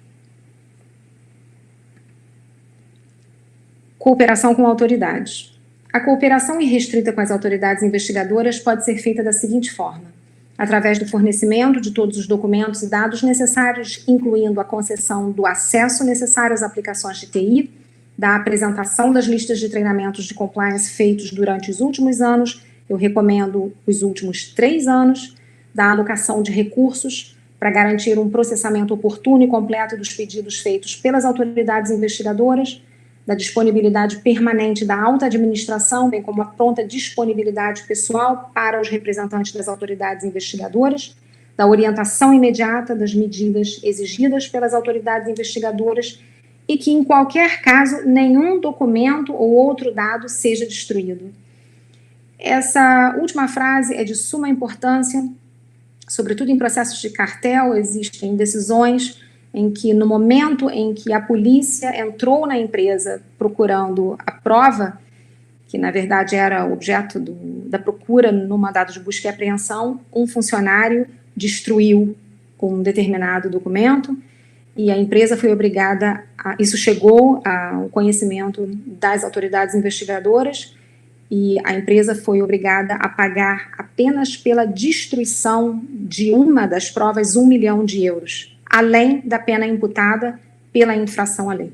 Cooperação com autoridades. A cooperação irrestrita com as autoridades investigadoras pode ser feita da seguinte forma: através do fornecimento de todos os documentos e dados necessários, incluindo a concessão do acesso necessário às aplicações de TI, da apresentação das listas de treinamentos de compliance feitos durante os últimos anos, eu recomendo os últimos 3 anos, da alocação de recursos para garantir um processamento oportuno e completo dos pedidos feitos pelas autoridades investigadoras, da disponibilidade permanente da alta administração, bem como a pronta disponibilidade pessoal para os representantes das autoridades investigadoras, da orientação imediata das medidas exigidas pelas autoridades investigadoras e que, em qualquer caso, nenhum documento ou outro dado seja destruído. Essa última frase é de suma importância, sobretudo em processos de cartel. Existem decisões em que, no momento em que a polícia entrou na empresa procurando a prova, que na verdade era objeto da procura no mandado de busca e apreensão, um funcionário destruiu um determinado documento e a empresa foi obrigada isso chegou ao conhecimento das autoridades investigadoras e a empresa foi obrigada a pagar apenas pela destruição de uma das provas €1 milhão, além da pena imputada pela infração à lei.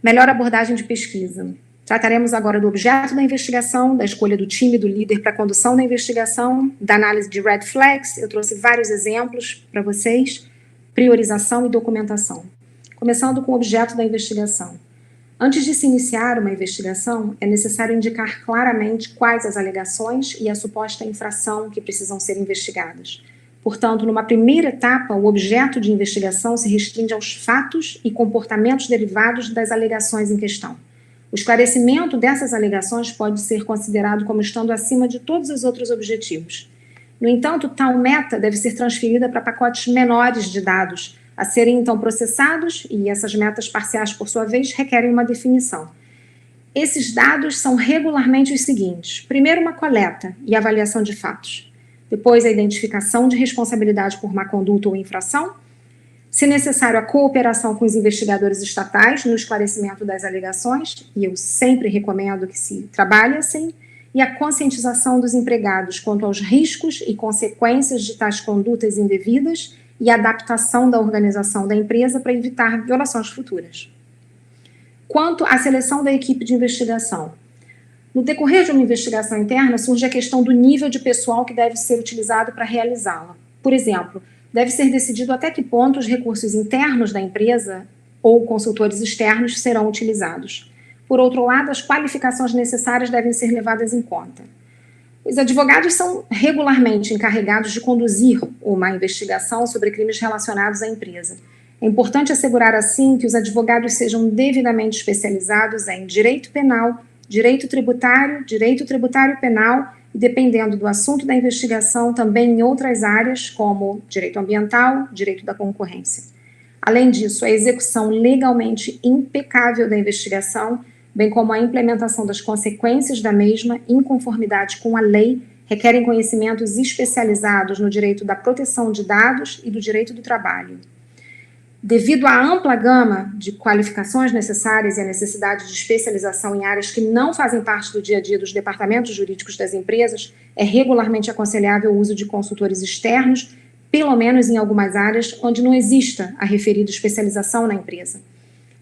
Melhor abordagem de pesquisa. Trataremos agora do objeto da investigação, da escolha do time do líder para a condução da investigação, da análise de red flags. Eu trouxe vários exemplos para vocês, priorização e documentação. Começando com o objeto da investigação. Antes de se iniciar uma investigação, é necessário indicar claramente quais as alegações e a suposta infração que precisam ser investigadas. Portanto, numa primeira etapa, o objeto de investigação se restringe aos fatos e comportamentos derivados das alegações em questão. O esclarecimento dessas alegações pode ser considerado como estando acima de todos os outros objetivos. No entanto, tal meta deve ser transferida para pacotes menores de dados, a serem então processados, e essas metas parciais, por sua vez, requerem uma definição. Esses dados são regularmente os seguintes: primeiro, uma coleta e avaliação de fatos. Depois, a identificação de responsabilidade por má conduta ou infração. Se necessário, a cooperação com os investigadores estatais no esclarecimento das alegações, e eu sempre recomendo que se trabalhe assim, e a conscientização dos empregados quanto aos riscos e consequências de tais condutas indevidas e a adaptação da organização da empresa para evitar violações futuras. Quanto à seleção da equipe de investigação, no decorrer de uma investigação interna, surge a questão do nível de pessoal que deve ser utilizado para realizá-la. Por exemplo, deve ser decidido até que ponto os recursos internos da empresa ou consultores externos serão utilizados. Por outro lado, as qualificações necessárias devem ser levadas em conta. Os advogados são regularmente encarregados de conduzir uma investigação sobre crimes relacionados à empresa. É importante assegurar, assim, que os advogados sejam devidamente especializados em direito penal, direito tributário penal e, dependendo do assunto da investigação, também em outras áreas, como direito ambiental, direito da concorrência. Além disso, a execução legalmente impecável da investigação, bem como a implementação das consequências da mesma, em conformidade com a lei, requerem conhecimentos especializados no direito da proteção de dados e do direito do trabalho. Devido à ampla gama de qualificações necessárias e a necessidade de especialização em áreas que não fazem parte do dia a dia dos departamentos jurídicos das empresas, é regularmente aconselhável o uso de consultores externos, pelo menos em algumas áreas onde não exista a referida especialização na empresa.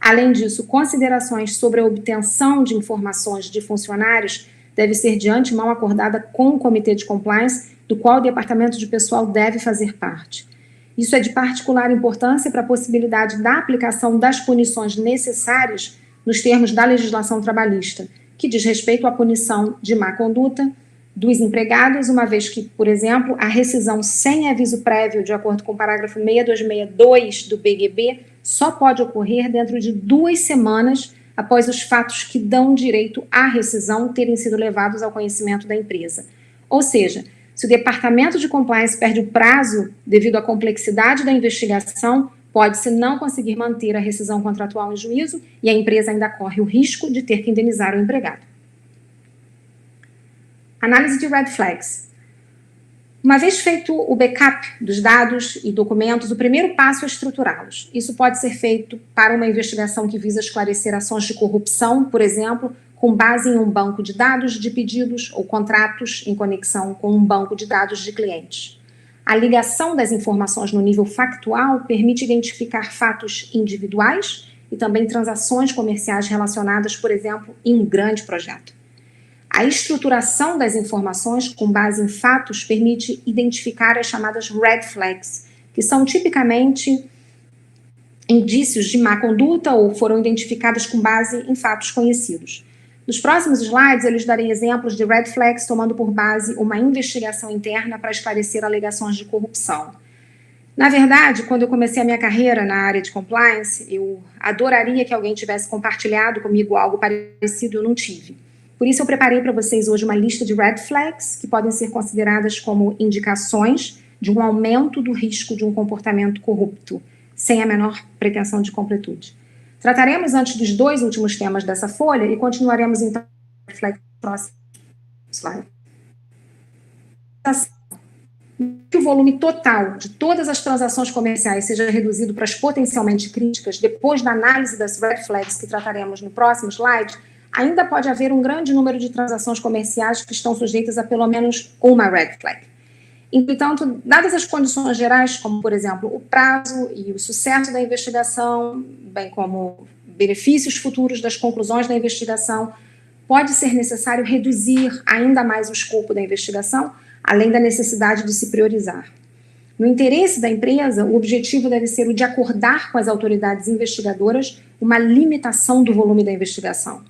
Além disso, considerações sobre a obtenção de informações de funcionários deve ser de antemão acordada com o Comitê de Compliance, do qual o Departamento de Pessoal deve fazer parte. Isso é de particular importância para a possibilidade da aplicação das punições necessárias nos termos da legislação trabalhista, que diz respeito à punição de má conduta dos empregados, uma vez que, por exemplo, a rescisão sem aviso prévio, de acordo com o parágrafo 6262 do BGB, só pode ocorrer dentro de 2 semanas após os fatos que dão direito à rescisão terem sido levados ao conhecimento da empresa. Ou seja, se o Departamento de Compliance perde o prazo devido à complexidade da investigação, pode-se não conseguir manter a rescisão contratual em juízo e a empresa ainda corre o risco de ter que indenizar o empregado. Análise de red flags. Uma vez feito o backup dos dados e documentos, o primeiro passo é estruturá-los. Isso pode ser feito para uma investigação que visa esclarecer ações de corrupção, por exemplo, com base em um banco de dados de pedidos ou contratos em conexão com um banco de dados de clientes. A ligação das informações no nível factual permite identificar fatos individuais e também transações comerciais relacionadas, por exemplo, em um grande projeto. A estruturação das informações com base em fatos permite identificar as chamadas red flags, que são tipicamente indícios de má conduta ou foram identificadas com base em fatos conhecidos. Nos próximos slides, eu lhes darei exemplos de red flags tomando por base uma investigação interna para esclarecer alegações de corrupção. Na verdade, quando eu comecei a minha carreira na área de compliance, eu adoraria que alguém tivesse compartilhado comigo algo parecido, eu não tive. Por isso, eu preparei para vocês hoje uma lista de red flags que podem ser consideradas como indicações de um aumento do risco de um comportamento corrupto, sem a menor pretensão de completude. Trataremos antes dos 2 últimos temas dessa folha e continuaremos então no próximo slide. Que o volume total de todas as transações comerciais seja reduzido para as potencialmente críticas, depois da análise das red flags que trataremos no próximo slide, ainda pode haver um grande número de transações comerciais que estão sujeitas a pelo menos uma red flag. Entretanto, dadas as condições gerais, como, por exemplo, o prazo e o sucesso da investigação, bem como benefícios futuros das conclusões da investigação, pode ser necessário reduzir ainda mais o escopo da investigação, além da necessidade de se priorizar. No interesse da empresa, o objetivo deve ser o de acordar com as autoridades investigadoras uma limitação do volume da investigação.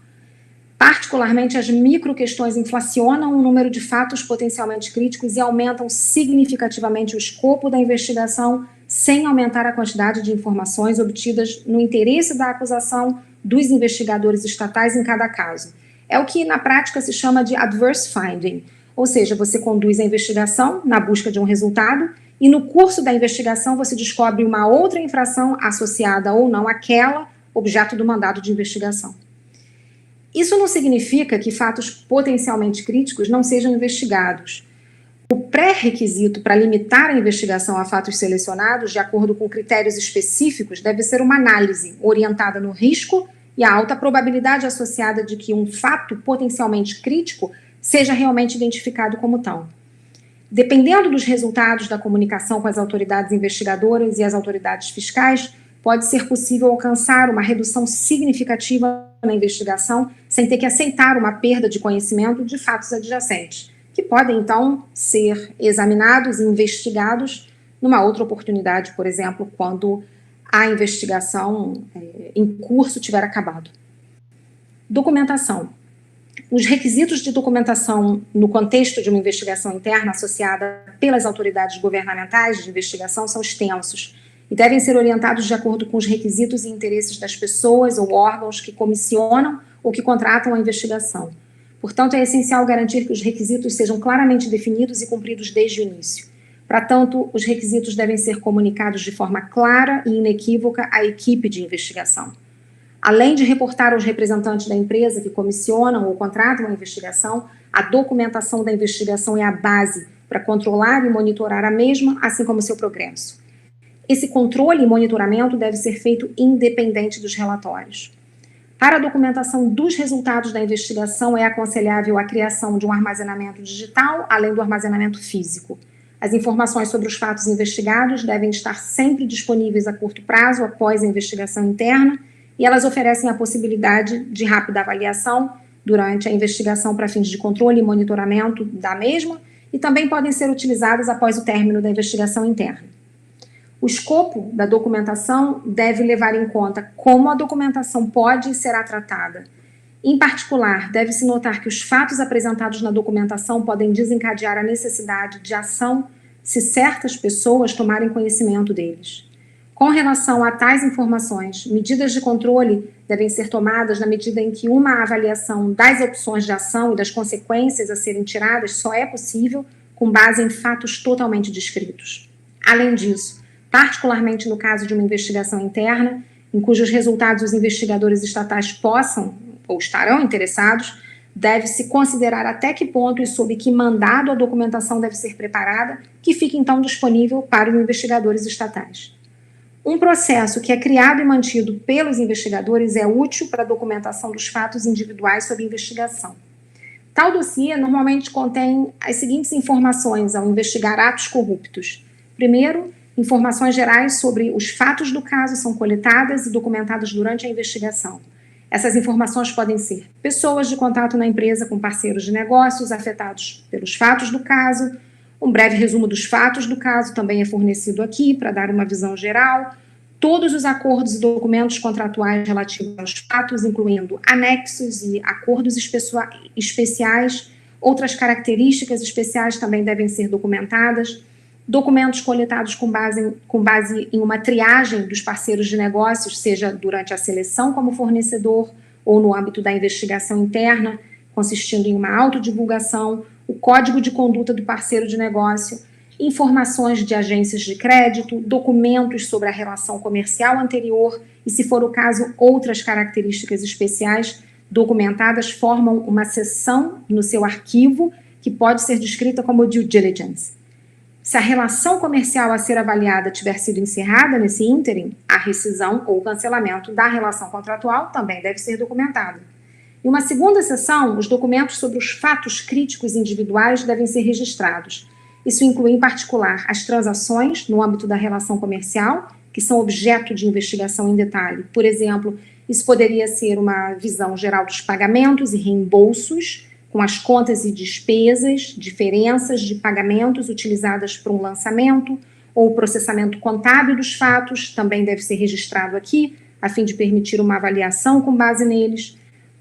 Particularmente, as microquestões inflacionam o número de fatos potencialmente críticos e aumentam significativamente o escopo da investigação, sem aumentar a quantidade de informações obtidas no interesse da acusação dos investigadores estatais em cada caso. É o que, na prática, se chama de adverse finding, ou seja, você conduz a investigação na busca de um resultado e, no curso da investigação, você descobre uma outra infração associada ou não àquela objeto do mandado de investigação. Isso não significa que fatos potencialmente críticos não sejam investigados. O pré-requisito para limitar a investigação a fatos selecionados, de acordo com critérios específicos, deve ser uma análise orientada no risco e a alta probabilidade associada de que um fato potencialmente crítico seja realmente identificado como tal. Dependendo dos resultados da comunicação com as autoridades investigadoras e as autoridades fiscais, pode ser possível alcançar uma redução significativa na investigação sem ter que aceitar uma perda de conhecimento de fatos adjacentes, que podem, então, ser examinados e investigados numa outra oportunidade, por exemplo, quando a investigação em curso tiver acabado. Documentação. Os requisitos de documentação no contexto de uma investigação interna associada pelas autoridades governamentais de investigação são extensos e devem ser orientados de acordo com os requisitos e interesses das pessoas ou órgãos que comissionam ou que contratam a investigação. Portanto, é essencial garantir que os requisitos sejam claramente definidos e cumpridos desde o início. Para tanto, os requisitos devem ser comunicados de forma clara e inequívoca à equipe de investigação. Além de reportar aos representantes da empresa que comissionam ou contratam a investigação, a documentação da investigação é a base para controlar e monitorar a mesma, assim como seu progresso. Esse controle e monitoramento deve ser feito independente dos relatórios. Para a documentação dos resultados da investigação, é aconselhável a criação de um armazenamento digital, além do armazenamento físico. As informações sobre os fatos investigados devem estar sempre disponíveis a curto prazo após a investigação interna, e elas oferecem a possibilidade de rápida avaliação durante a investigação para fins de controle e monitoramento da mesma, e também podem ser utilizadas após o término da investigação interna. O escopo da documentação deve levar em conta como a documentação pode e será tratada. Em particular, deve-se notar que os fatos apresentados na documentação podem desencadear a necessidade de ação se certas pessoas tomarem conhecimento deles. Com relação a tais informações, medidas de controle devem ser tomadas na medida em que uma avaliação das opções de ação e das consequências a serem tiradas só é possível com base em fatos totalmente descritos. Além disso, particularmente no caso de uma investigação interna, em cujos resultados os investigadores estatais possam ou estarão interessados, deve-se considerar até que ponto e sob que mandado a documentação deve ser preparada, que fique então disponível para os investigadores estatais. Um processo que é criado e mantido pelos investigadores é útil para a documentação dos fatos individuais sob investigação. Tal dossiê normalmente contém as seguintes informações ao investigar atos corruptos. Primeiro, informações gerais sobre os fatos do caso são coletadas e documentadas durante a investigação. Essas informações podem ser pessoas de contato na empresa com parceiros de negócios afetados pelos fatos do caso. Um breve resumo dos fatos do caso também é fornecido aqui para dar uma visão geral. Todos os acordos e documentos contratuais relativos aos fatos, incluindo anexos e acordos especiais. Outras características especiais também devem ser documentadas. Documentos coletados com base em uma triagem dos parceiros de negócios, seja durante a seleção como fornecedor ou no âmbito da investigação interna, consistindo em uma autodivulgação, o código de conduta do parceiro de negócio, informações de agências de crédito, documentos sobre a relação comercial anterior e, se for o caso, outras características especiais documentadas formam uma seção no seu arquivo que pode ser descrita como due diligence. Se a relação comercial a ser avaliada tiver sido encerrada nesse ínterim, a rescisão ou cancelamento da relação contratual também deve ser documentada. Em uma segunda seção, os documentos sobre os fatos críticos individuais devem ser registrados. Isso inclui, em particular, as transações no âmbito da relação comercial, que são objeto de investigação em detalhe. Por exemplo, isso poderia ser uma visão geral dos pagamentos e reembolsos, com as contas e despesas, diferenças de pagamentos utilizadas para um lançamento, ou o processamento contábil dos fatos, também deve ser registrado aqui, a fim de permitir uma avaliação com base neles.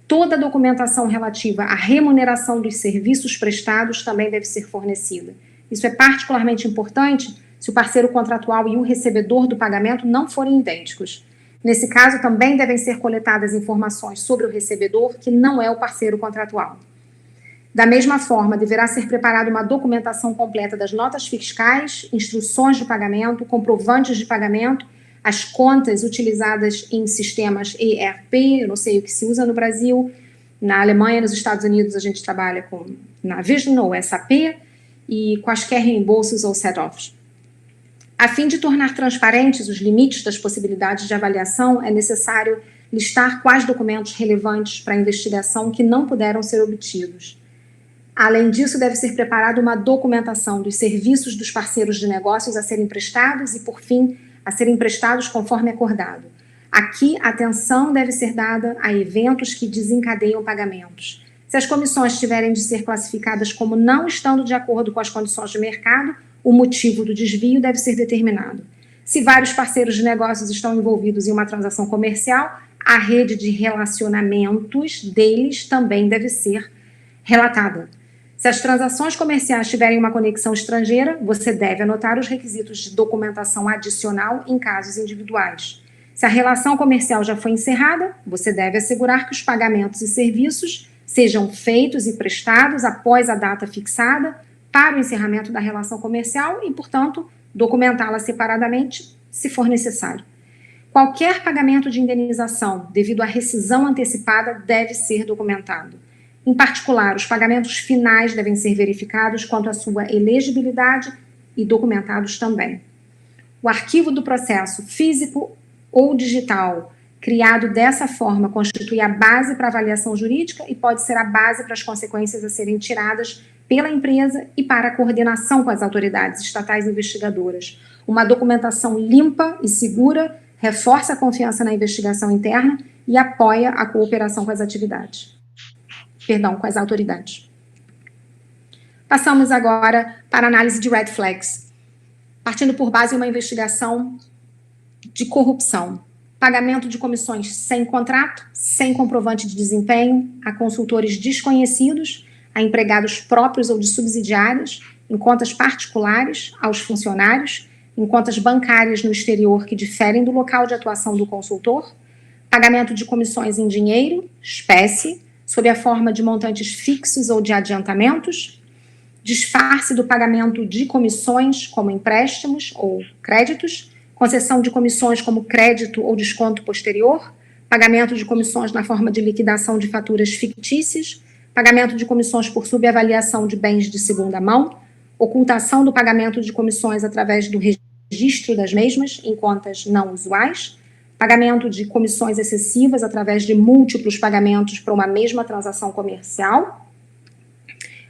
Toda a documentação relativa à remuneração dos serviços prestados também deve ser fornecida. Isso é particularmente importante se o parceiro contratual e o recebedor do pagamento não forem idênticos. Nesse caso, também devem ser coletadas informações sobre o recebedor, que não é o parceiro contratual. Da mesma forma, deverá ser preparada uma documentação completa das notas fiscais, instruções de pagamento, comprovantes de pagamento, as contas utilizadas em sistemas ERP, eu não sei o que se usa no Brasil, na Alemanha e nos Estados Unidos a gente trabalha com Navision ou SAP, e quaisquer reembolsos ou set-offs. A fim de tornar transparentes os limites das possibilidades de avaliação, é necessário listar quais documentos relevantes para a investigação que não puderam ser obtidos. Além disso, deve ser preparada uma documentação dos serviços dos parceiros de negócios a serem prestados e, por fim, a serem prestados conforme acordado. Aqui, atenção deve ser dada a eventos que desencadeiam pagamentos. Se as comissões tiverem de ser classificadas como não estando de acordo com as condições de mercado, o motivo do desvio deve ser determinado. Se vários parceiros de negócios estão envolvidos em uma transação comercial, a rede de relacionamentos deles também deve ser relatada. Se as transações comerciais tiverem uma conexão estrangeira, você deve anotar os requisitos de documentação adicional em casos individuais. Se a relação comercial já foi encerrada, você deve assegurar que os pagamentos e serviços sejam feitos e prestados após a data fixada para o encerramento da relação comercial e, portanto, documentá-la separadamente, se for necessário. Qualquer pagamento de indenização devido à rescisão antecipada deve ser documentado. Em particular, os pagamentos finais devem ser verificados quanto à sua elegibilidade e documentados também. O arquivo do processo, físico ou digital, criado dessa forma, constitui a base para a avaliação jurídica e pode ser a base para as consequências a serem tiradas pela empresa e para a coordenação com as autoridades estatais investigadoras. Uma documentação limpa e segura reforça a confiança na investigação interna e apoia a cooperação com as autoridades. Passamos agora para a análise de red flags, partindo por base uma investigação de corrupção. Pagamento de comissões sem contrato, sem comprovante de desempenho, a consultores desconhecidos, a empregados próprios ou de subsidiários, em contas particulares, aos funcionários, em contas bancárias no exterior que diferem do local de atuação do consultor, pagamento de comissões em dinheiro, espécie, sob a forma de montantes fixos ou de adiantamentos, disfarce do pagamento de comissões como empréstimos ou créditos, concessão de comissões como crédito ou desconto posterior, pagamento de comissões na forma de liquidação de faturas fictícias, pagamento de comissões por subavaliação de bens de segunda mão, ocultação do pagamento de comissões através do registro das mesmas em contas não usuais, pagamento de comissões excessivas através de múltiplos pagamentos para uma mesma transação comercial,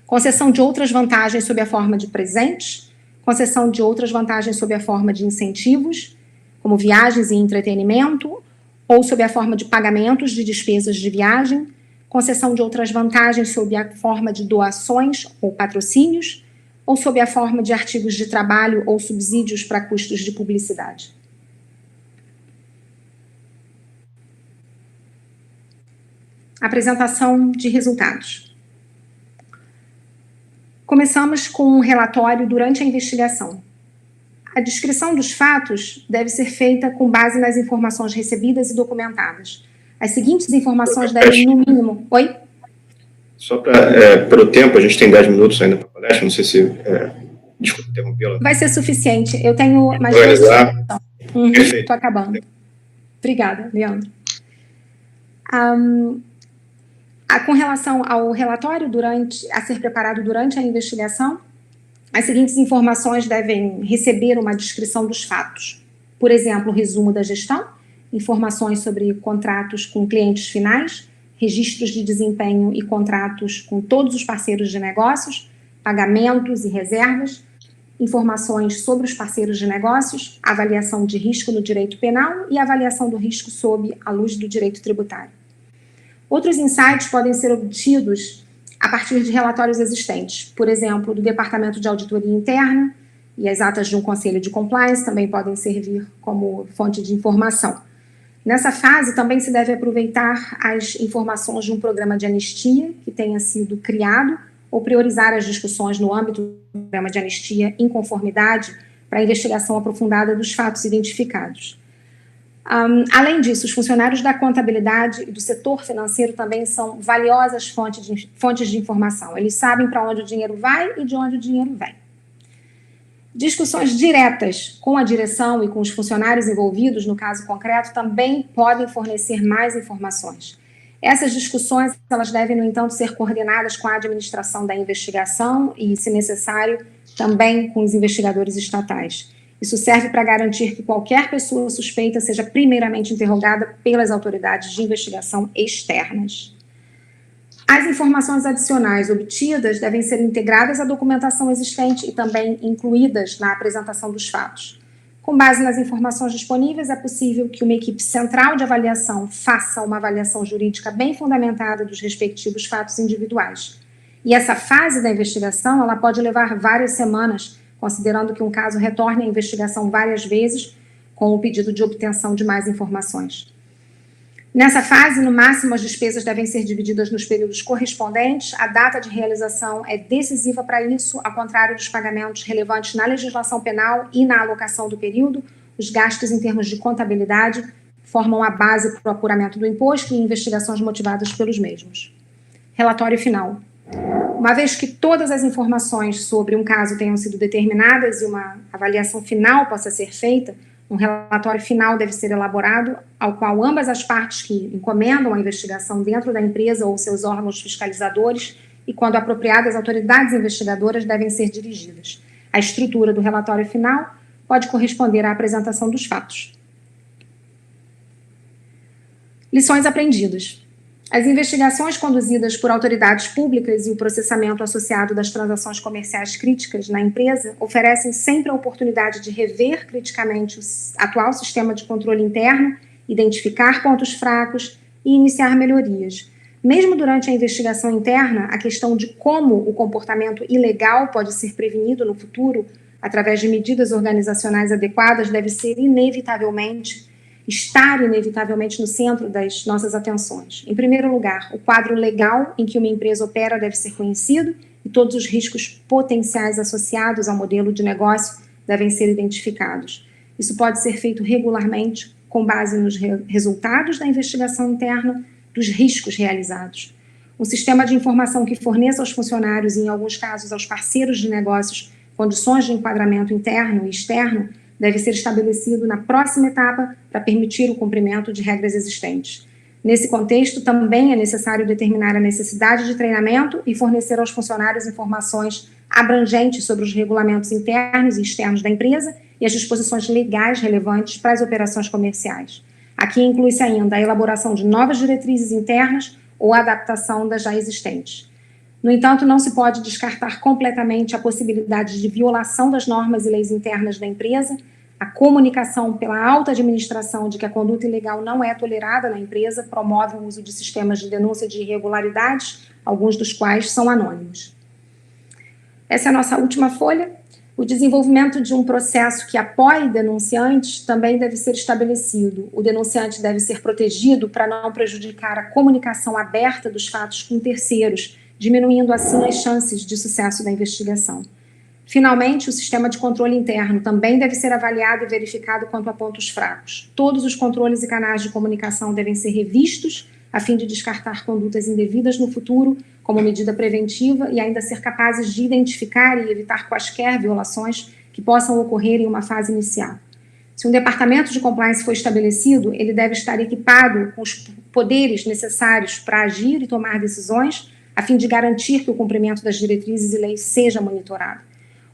concessão de outras vantagens sob a forma de presentes, concessão de outras vantagens sob a forma de incentivos, como viagens e entretenimento, ou sob a forma de pagamentos de despesas de viagem, concessão de outras vantagens sob a forma de doações ou patrocínios, ou sob a forma de artigos de trabalho ou subsídios para custos de publicidade. Apresentação de resultados. Começamos com um relatório durante a investigação. A descrição dos fatos deve ser feita com base nas informações recebidas e documentadas. As seguintes informações devem, no mínimo... Oi? Só para o tempo, a gente tem 10 minutos ainda para a palestra, não sei se... desculpa interrompê-la. Vai ser suficiente. Eu tenho mais 2 minutos. Estou acabando. Obrigada, Leandro. Com relação ao relatório a ser preparado durante a investigação, as seguintes informações devem receber uma descrição dos fatos. Por exemplo, resumo da gestão, informações sobre contratos com clientes finais, registros de desempenho e contratos com todos os parceiros de negócios, pagamentos e reservas, informações sobre os parceiros de negócios, avaliação de risco no direito penal e avaliação do risco sob a luz do direito tributário. Outros insights podem ser obtidos a partir de relatórios existentes, por exemplo, do Departamento de Auditoria Interna, e as atas de um conselho de compliance também podem servir como fonte de informação. Nessa fase, também se deve aproveitar as informações de um programa de anistia que tenha sido criado ou priorizar as discussões no âmbito do programa de anistia em conformidade para a investigação aprofundada dos fatos identificados. Além disso, os funcionários da contabilidade e do setor financeiro também são valiosas fontes de informação. Eles sabem para onde o dinheiro vai e de onde o dinheiro vem. Discussões diretas com a direção e com os funcionários envolvidos, no caso concreto, também podem fornecer mais informações. Essas discussões, elas devem, no entanto, ser coordenadas com a administração da investigação e, se necessário, também com os investigadores estatais. Isso serve para garantir que qualquer pessoa suspeita seja primeiramente interrogada pelas autoridades de investigação externas. As informações adicionais obtidas devem ser integradas à documentação existente e também incluídas na apresentação dos fatos. Com base nas informações disponíveis, é possível que uma equipe central de avaliação faça uma avaliação jurídica bem fundamentada dos respectivos fatos individuais. E essa fase da investigação, ela pode levar várias semanas, considerando que um caso retorne à investigação várias vezes com o pedido de obtenção de mais informações. Nessa fase, no máximo, as despesas devem ser divididas nos períodos correspondentes. A data de realização é decisiva para isso, ao contrário dos pagamentos relevantes na legislação penal e na alocação do período. Os gastos em termos de contabilidade formam a base para o apuramento do imposto e investigações motivadas pelos mesmos. Relatório final. Uma vez que todas as informações sobre um caso tenham sido determinadas e uma avaliação final possa ser feita, um relatório final deve ser elaborado, ao qual ambas as partes que encomendam a investigação dentro da empresa ou seus órgãos fiscalizadores e, quando apropriadas, autoridades investigadoras devem ser dirigidas. A estrutura do relatório final pode corresponder à apresentação dos fatos. Lições aprendidas. As investigações conduzidas por autoridades públicas e o processamento associado das transações comerciais críticas na empresa oferecem sempre a oportunidade de rever criticamente o atual sistema de controle interno, identificar pontos fracos e iniciar melhorias. Mesmo durante a investigação interna, a questão de como o comportamento ilegal pode ser prevenido no futuro, através de medidas organizacionais adequadas, deve ser estar inevitavelmente no centro das nossas atenções. Em primeiro lugar, o quadro legal em que uma empresa opera deve ser conhecido e todos os riscos potenciais associados ao modelo de negócio devem ser identificados. Isso pode ser feito regularmente com base nos resultados da investigação interna dos riscos realizados. Um sistema de informação que forneça aos funcionários e, em alguns casos, aos parceiros de negócios condições de enquadramento interno e externo deve ser estabelecido na próxima etapa para permitir o cumprimento de regras existentes. Nesse contexto, também é necessário determinar a necessidade de treinamento e fornecer aos funcionários informações abrangentes sobre os regulamentos internos e externos da empresa e as disposições legais relevantes para as operações comerciais. Aqui inclui-se ainda a elaboração de novas diretrizes internas ou a adaptação das já existentes. No entanto, não se pode descartar completamente a possibilidade de violação das normas e leis internas da empresa, a comunicação pela alta administração de que a conduta ilegal não é tolerada na empresa promove o uso de sistemas de denúncia de irregularidades, alguns dos quais são anônimos. Essa é a nossa última folha. O desenvolvimento de um processo que apoie denunciantes também deve ser estabelecido. O denunciante deve ser protegido para não prejudicar a comunicação aberta dos fatos com terceiros, diminuindo assim as chances de sucesso da investigação. Finalmente, o sistema de controle interno também deve ser avaliado e verificado quanto a pontos fracos. Todos os controles e canais de comunicação devem ser revistos a fim de descartar condutas indevidas no futuro como medida preventiva e ainda ser capazes de identificar e evitar quaisquer violações que possam ocorrer em uma fase inicial. Se um departamento de compliance for estabelecido, ele deve estar equipado com os poderes necessários para agir e tomar decisões a fim de garantir que o cumprimento das diretrizes e leis seja monitorado.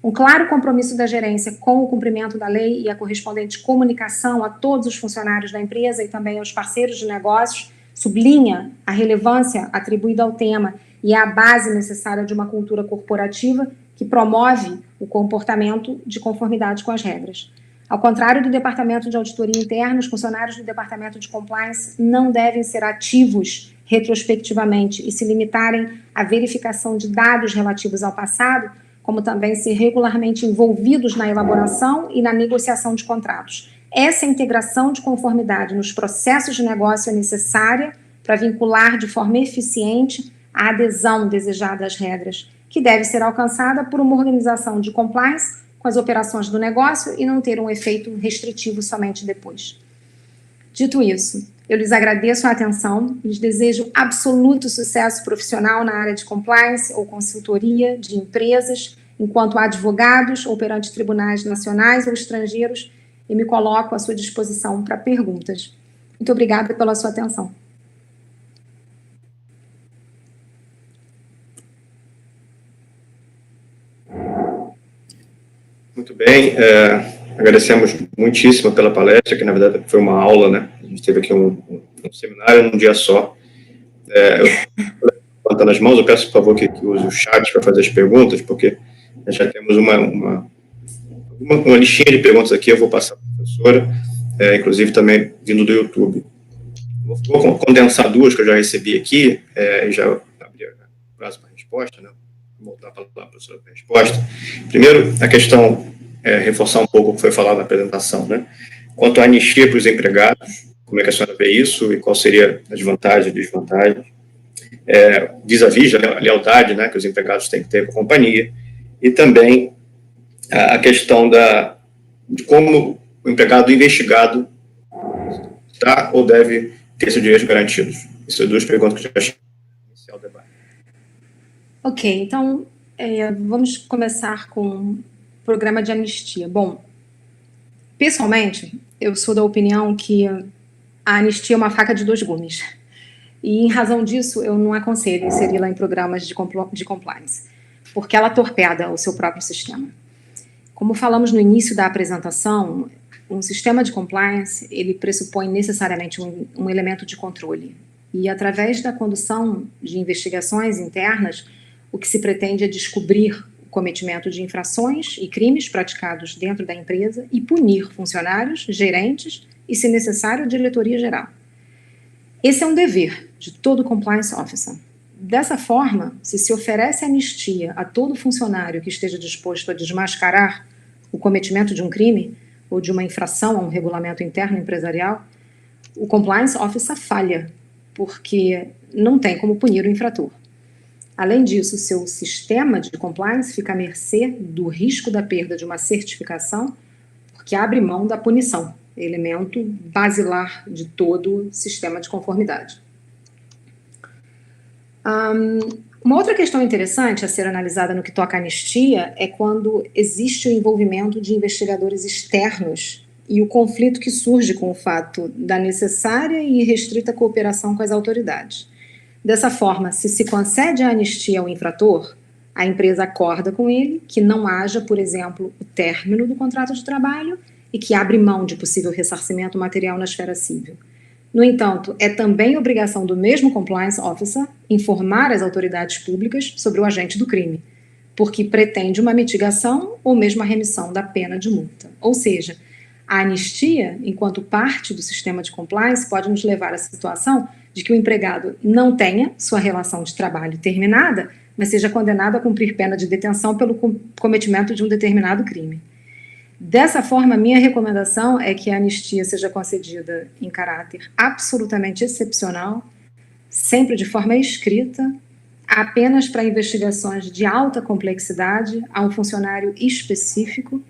Um claro compromisso da gerência com o cumprimento da lei e a correspondente comunicação a todos os funcionários da empresa e também aos parceiros de negócios sublinha a relevância atribuída ao tema e é a base necessária de uma cultura corporativa que promove o comportamento de conformidade com as regras. Ao contrário do Departamento de Auditoria Interna, os funcionários do Departamento de Compliance não devem ser ativos retrospectivamente e se limitarem à verificação de dados relativos ao passado, como também ser regularmente envolvidos na elaboração e na negociação de contratos. Essa integração de conformidade nos processos de negócio é necessária para vincular de forma eficiente a adesão desejada às regras, que deve ser alcançada por uma organização de compliance com as operações do negócio e não ter um efeito restritivo somente depois. Dito isso, eu lhes agradeço a atenção, lhes desejo absoluto sucesso profissional na área de compliance ou consultoria de empresas, enquanto advogados ou perante tribunais nacionais ou estrangeiros, e me coloco à sua disposição para perguntas. Muito obrigada pela sua atenção. Muito bem, agradecemos muitíssimo pela palestra, que na verdade foi uma aula, né? A gente teve aqui um seminário num dia só. Levantando as mãos, eu peço, por favor, que use o chat para fazer as perguntas, porque nós já temos uma listinha de perguntas aqui, eu vou passar para a professora, inclusive também vindo do YouTube. Vou condensar duas que eu já recebi aqui, e já abri a prazo para a resposta, né? Vou voltar para a professora para a resposta. Primeiro, a questão, reforçar um pouco o que foi falado na apresentação, né? Quanto à anistia para os empregados, como é que a senhora vê isso e qual seria as vantagens e desvantagens? Vis-à-vis a lealdade, né, que os empregados têm que ter com a companhia, e também a questão de como o empregado investigado está ou deve ter seus direitos garantidos. Essas são duas perguntas que eu já achei iniciar o debate. Ok, então vamos começar com o programa de anistia. Bom, pessoalmente, eu sou da opinião que a anistia é uma faca de dois gumes. E, em razão disso, eu não aconselho inseri-la em programas de compliance, porque ela torpeda o seu próprio sistema. Como falamos no início da apresentação, um sistema de compliance, ele pressupõe necessariamente um elemento de controle. E através da condução de investigações internas, o que se pretende é descobrir o cometimento de infrações e crimes praticados dentro da empresa e punir funcionários, gerentes e, se necessário, a diretoria geral. Esse é um dever de todo compliance officer. Dessa forma, se oferece anistia a todo funcionário que esteja disposto a desmascarar o cometimento de um crime ou de uma infração a um regulamento interno empresarial, o compliance officer falha, porque não tem como punir o infrator. Além disso, seu sistema de compliance fica à mercê do risco da perda de uma certificação, porque abre mão da punição, elemento basilar de todo sistema de conformidade. Uma outra questão interessante a ser analisada no que toca à anistia é quando existe o envolvimento de investigadores externos e o conflito que surge com o fato da necessária e restrita cooperação com as autoridades. Dessa forma, se concede a anistia ao infrator, a empresa acorda com ele que não haja, por exemplo, o término do contrato de trabalho e que abre mão de possível ressarcimento material na esfera civil. No entanto, é também obrigação do mesmo compliance officer informar as autoridades públicas sobre o agente do crime, porque pretende uma mitigação ou mesmo a remissão da pena de multa. Ou seja, a anistia, enquanto parte do sistema de compliance, pode nos levar à situação de que o empregado não tenha sua relação de trabalho terminada, mas seja condenado a cumprir pena de detenção pelo cometimento de um determinado crime. Dessa forma, minha recomendação é que a anistia seja concedida em caráter absolutamente excepcional, sempre de forma escrita, apenas para investigações de alta complexidade a um funcionário específico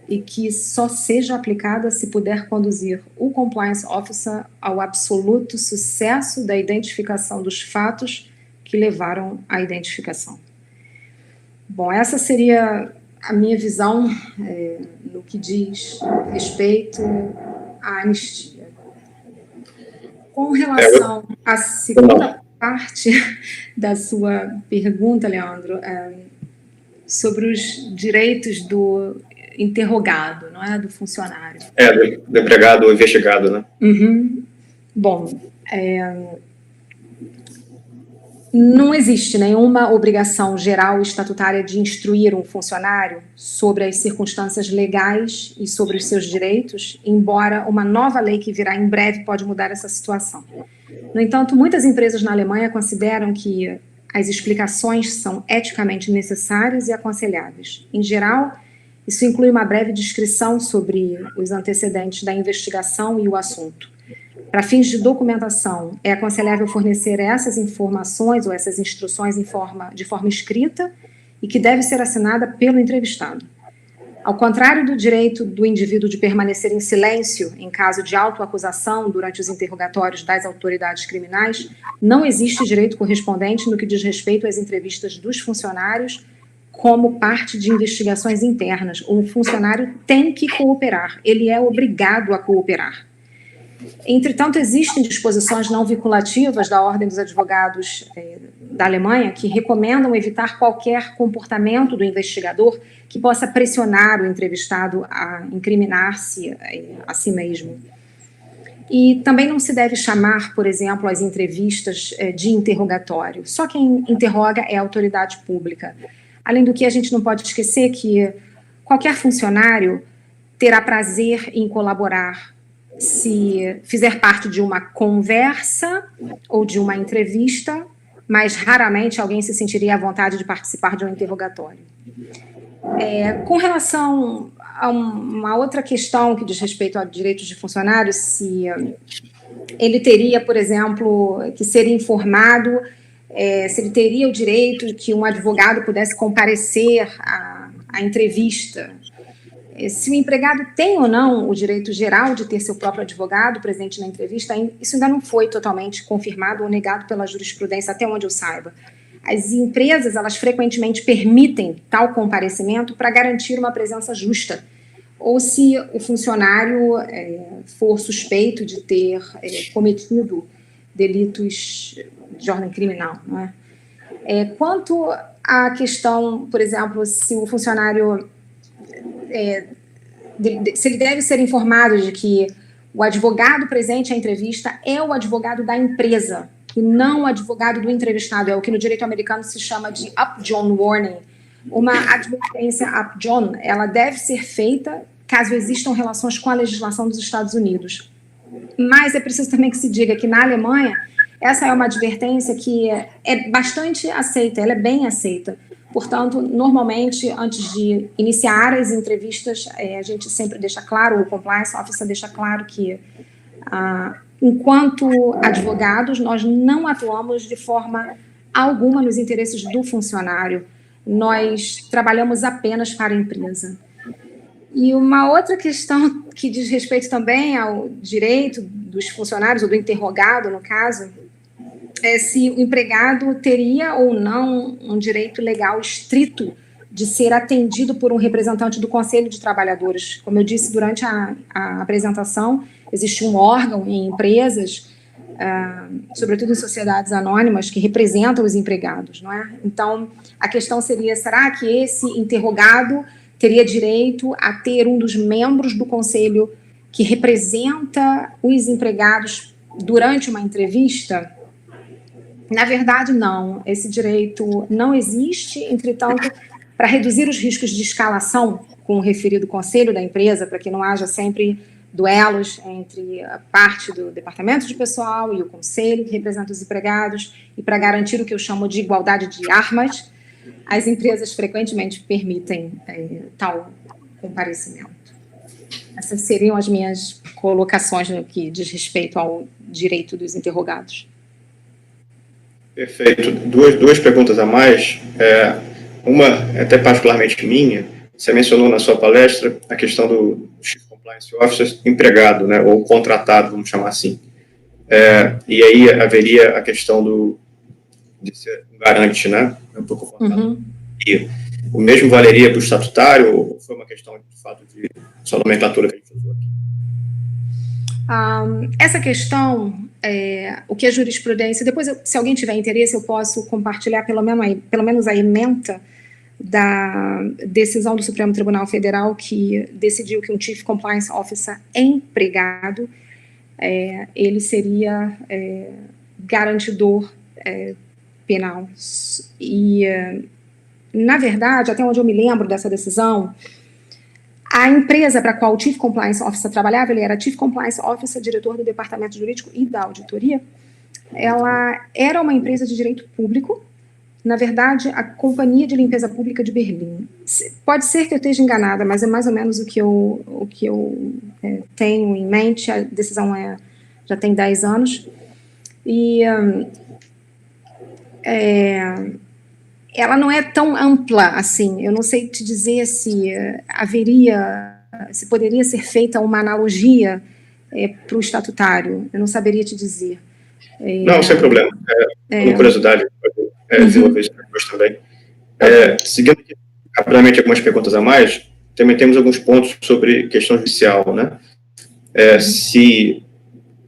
e que só seja aplicada se puder conduzir o compliance officer ao absoluto sucesso da identificação dos fatos que levaram à identificação. Bom, essa seria a minha visão no que diz respeito à anistia. Com relação à segunda parte da sua pergunta, Leandro, sobre os direitos do interrogado, não é, do funcionário. Do empregado ou investigado, né? Uhum. Bom, não existe nenhuma obrigação geral estatutária de instruir um funcionário sobre as circunstâncias legais e sobre os seus direitos, embora uma nova lei que virá em breve pode mudar essa situação. No entanto, muitas empresas na Alemanha consideram que as explicações são eticamente necessárias e aconselháveis. Em geral, isso inclui uma breve descrição sobre os antecedentes da investigação e o assunto. Para fins de documentação, é aconselhável fornecer essas informações ou essas instruções de forma escrita e que deve ser assinada pelo entrevistado. Ao contrário do direito do indivíduo de permanecer em silêncio em caso de autoacusação durante os interrogatórios das autoridades criminais, não existe direito correspondente no que diz respeito às entrevistas dos funcionários como parte de investigações internas. O funcionário tem que cooperar, ele é obrigado a cooperar. Entretanto, existem disposições não vinculativas da Ordem dos Advogados da Alemanha que recomendam evitar qualquer comportamento do investigador que possa pressionar o entrevistado a incriminar-se a si mesmo. E também não se deve chamar, por exemplo, as entrevistas de interrogatório. Só quem interroga é a autoridade pública. Além do que, a gente não pode esquecer que qualquer funcionário terá prazer em colaborar se fizer parte de uma conversa ou de uma entrevista, mas raramente alguém se sentiria à vontade de participar de um interrogatório. Com relação a uma outra questão que diz respeito a direitos de funcionário, se ele teria, por exemplo, que ser informado, se ele teria o direito de que um advogado pudesse comparecer à entrevista, se o empregado tem ou não o direito geral de ter seu próprio advogado presente na entrevista, isso ainda não foi totalmente confirmado ou negado pela jurisprudência, até onde eu saiba. As empresas, elas frequentemente permitem tal comparecimento para garantir uma presença justa, ou se o funcionário for suspeito de ter cometido delitos de ordem criminal, não é? Quanto à questão, por exemplo, se o funcionário se ele deve ser informado de que o advogado presente à entrevista é o advogado da empresa e não o advogado do entrevistado. É o que no direito americano se chama de up-John warning. Uma advertência up-John, ela deve ser feita caso existam relações com a legislação dos Estados Unidos. Mas é preciso também que se diga que na Alemanha, essa é uma advertência que é bastante aceita, ela é bem aceita. Portanto, normalmente, antes de iniciar as entrevistas, a gente sempre deixa claro, o compliance officer deixa claro que, enquanto advogados, nós não atuamos de forma alguma nos interesses do funcionário. Nós trabalhamos apenas para a empresa. E uma outra questão que diz respeito também ao direito dos funcionários, ou do interrogado, no caso, é se o empregado teria ou não um direito legal estrito de ser atendido por um representante do Conselho de Trabalhadores. Como eu disse durante a apresentação, existe um órgão em empresas, sobretudo em sociedades anônimas, que representam os empregados, não é? Então, a questão seria, será que esse interrogado teria direito a ter um dos membros do Conselho que representa os empregados durante uma entrevista? Na verdade, não. Esse direito não existe. Entretanto, para reduzir os riscos de escalação com o referido conselho da empresa, para que não haja sempre duelos entre a parte do departamento de pessoal e o conselho que representa os empregados, e para garantir o que eu chamo de igualdade de armas, as empresas frequentemente permitem tal comparecimento. Essas seriam as minhas colocações no que diz respeito ao direito dos interrogados. Perfeito. Duas perguntas a mais. Uma, até particularmente minha, você mencionou na sua palestra a questão do Chief Compliance Officer empregado, né, ou contratado, vamos chamar assim. E aí haveria a questão de ser um garante, né? Um pouco confortável. E o mesmo valeria para o estatutário, ou foi uma questão, de fato, de só nomenclatura que a gente usou aqui? Essa questão, o que é jurisprudência, depois, se alguém tiver interesse, eu posso compartilhar pelo menos a ementa da decisão do Supremo Tribunal Federal que decidiu que um Chief Compliance Officer empregado, ele seria garantidor penal. E, na verdade, até onde eu me lembro dessa decisão, a empresa para a qual o Chief Compliance Officer trabalhava, ele era Chief Compliance Officer, diretor do Departamento Jurídico e da Auditoria, ela era uma empresa de direito público, na verdade, a Companhia de Limpeza Pública de Berlim. Pode ser que eu esteja enganada, mas é mais ou menos o que eu tenho em mente. A decisão já tem 10 anos. E ela não é tão ampla assim. Eu não sei te dizer se poderia ser feita uma analogia para o estatutário. Eu não saberia te dizer. Não, sem problema. Uma curiosidade, desenvolver isso depois também. Seguindo aqui, rapidamente algumas perguntas a mais, também temos alguns pontos sobre questão judicial, né? Se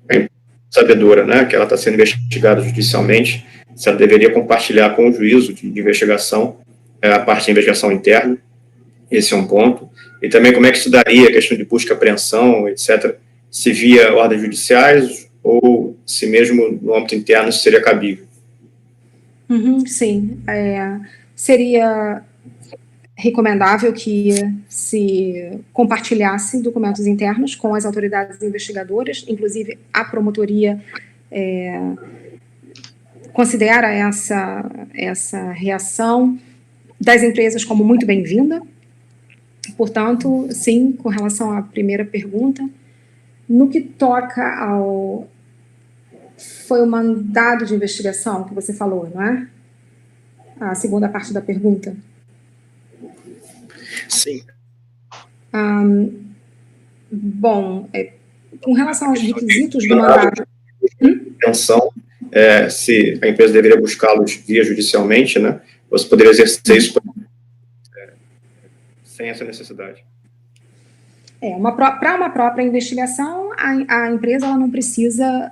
a empresa sabedora, né, que ela está sendo investigada judicialmente, se ela deveria compartilhar com o juízo de investigação a parte de investigação interna, esse é um ponto. E também como é que se daria a questão de busca, apreensão, etc., se via ordens judiciais ou se mesmo no âmbito interno isso seria cabível. Sim. Seria recomendável que se compartilhasse documentos internos com as autoridades investigadoras, inclusive a promotoria considera essa reação das empresas como muito bem-vinda. Portanto, sim, com relação à primeira pergunta, no que toca ao... Foi o mandado de investigação que você falou, não é? A segunda parte da pergunta. Sim. Bom, com relação aos requisitos do mandado... Atenção, se a empresa deveria buscá-los via judicialmente, né? Você poderia exercer isso sem essa necessidade. Para uma própria investigação, a empresa ela não precisa...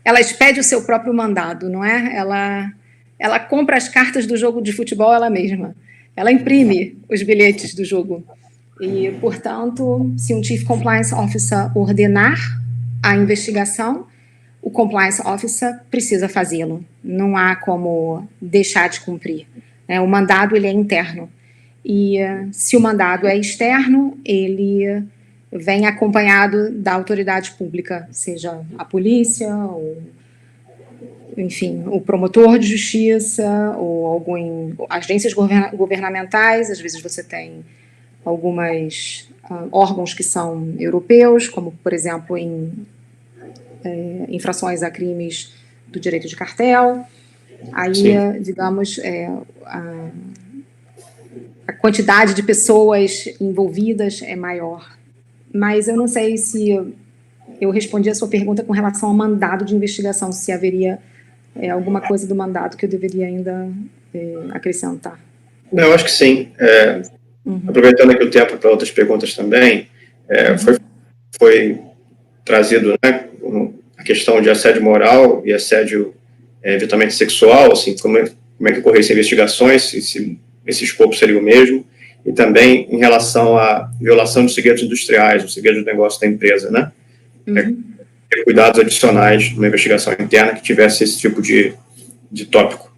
Ela expede o seu próprio mandado, não é? Ela compra as cartas do jogo de futebol ela mesma. ela imprime os bilhetes do jogo. E, portanto, se um Chief Compliance Officer ordenar a investigação, o Compliance Officer precisa fazê-lo. Não há como deixar de cumprir. O mandado ele é interno. E se o mandado é externo, ele vem acompanhado da autoridade pública, seja a polícia, ou, enfim, o promotor de justiça, ou agências governamentais. Às vezes você tem alguns órgãos que são europeus, como, por exemplo, em infrações a crimes do direito de cartel. Aí, digamos, a quantidade de pessoas envolvidas é maior. Mas eu não sei se eu respondi a sua pergunta com relação ao mandado de investigação, se haveria alguma coisa do mandado que eu deveria ainda acrescentar. Não, eu acho que sim. Aproveitando aqui o tempo para outras perguntas também, foi trazido, né, a questão de assédio moral e assédio eventualmente sexual, assim, como é que ocorressem investigações, se esse escopo seria o mesmo, e também em relação à violação de segredos industriais, os segredos do negócio da empresa, né? Ter cuidados adicionais numa investigação interna que tivesse esse tipo de tópico.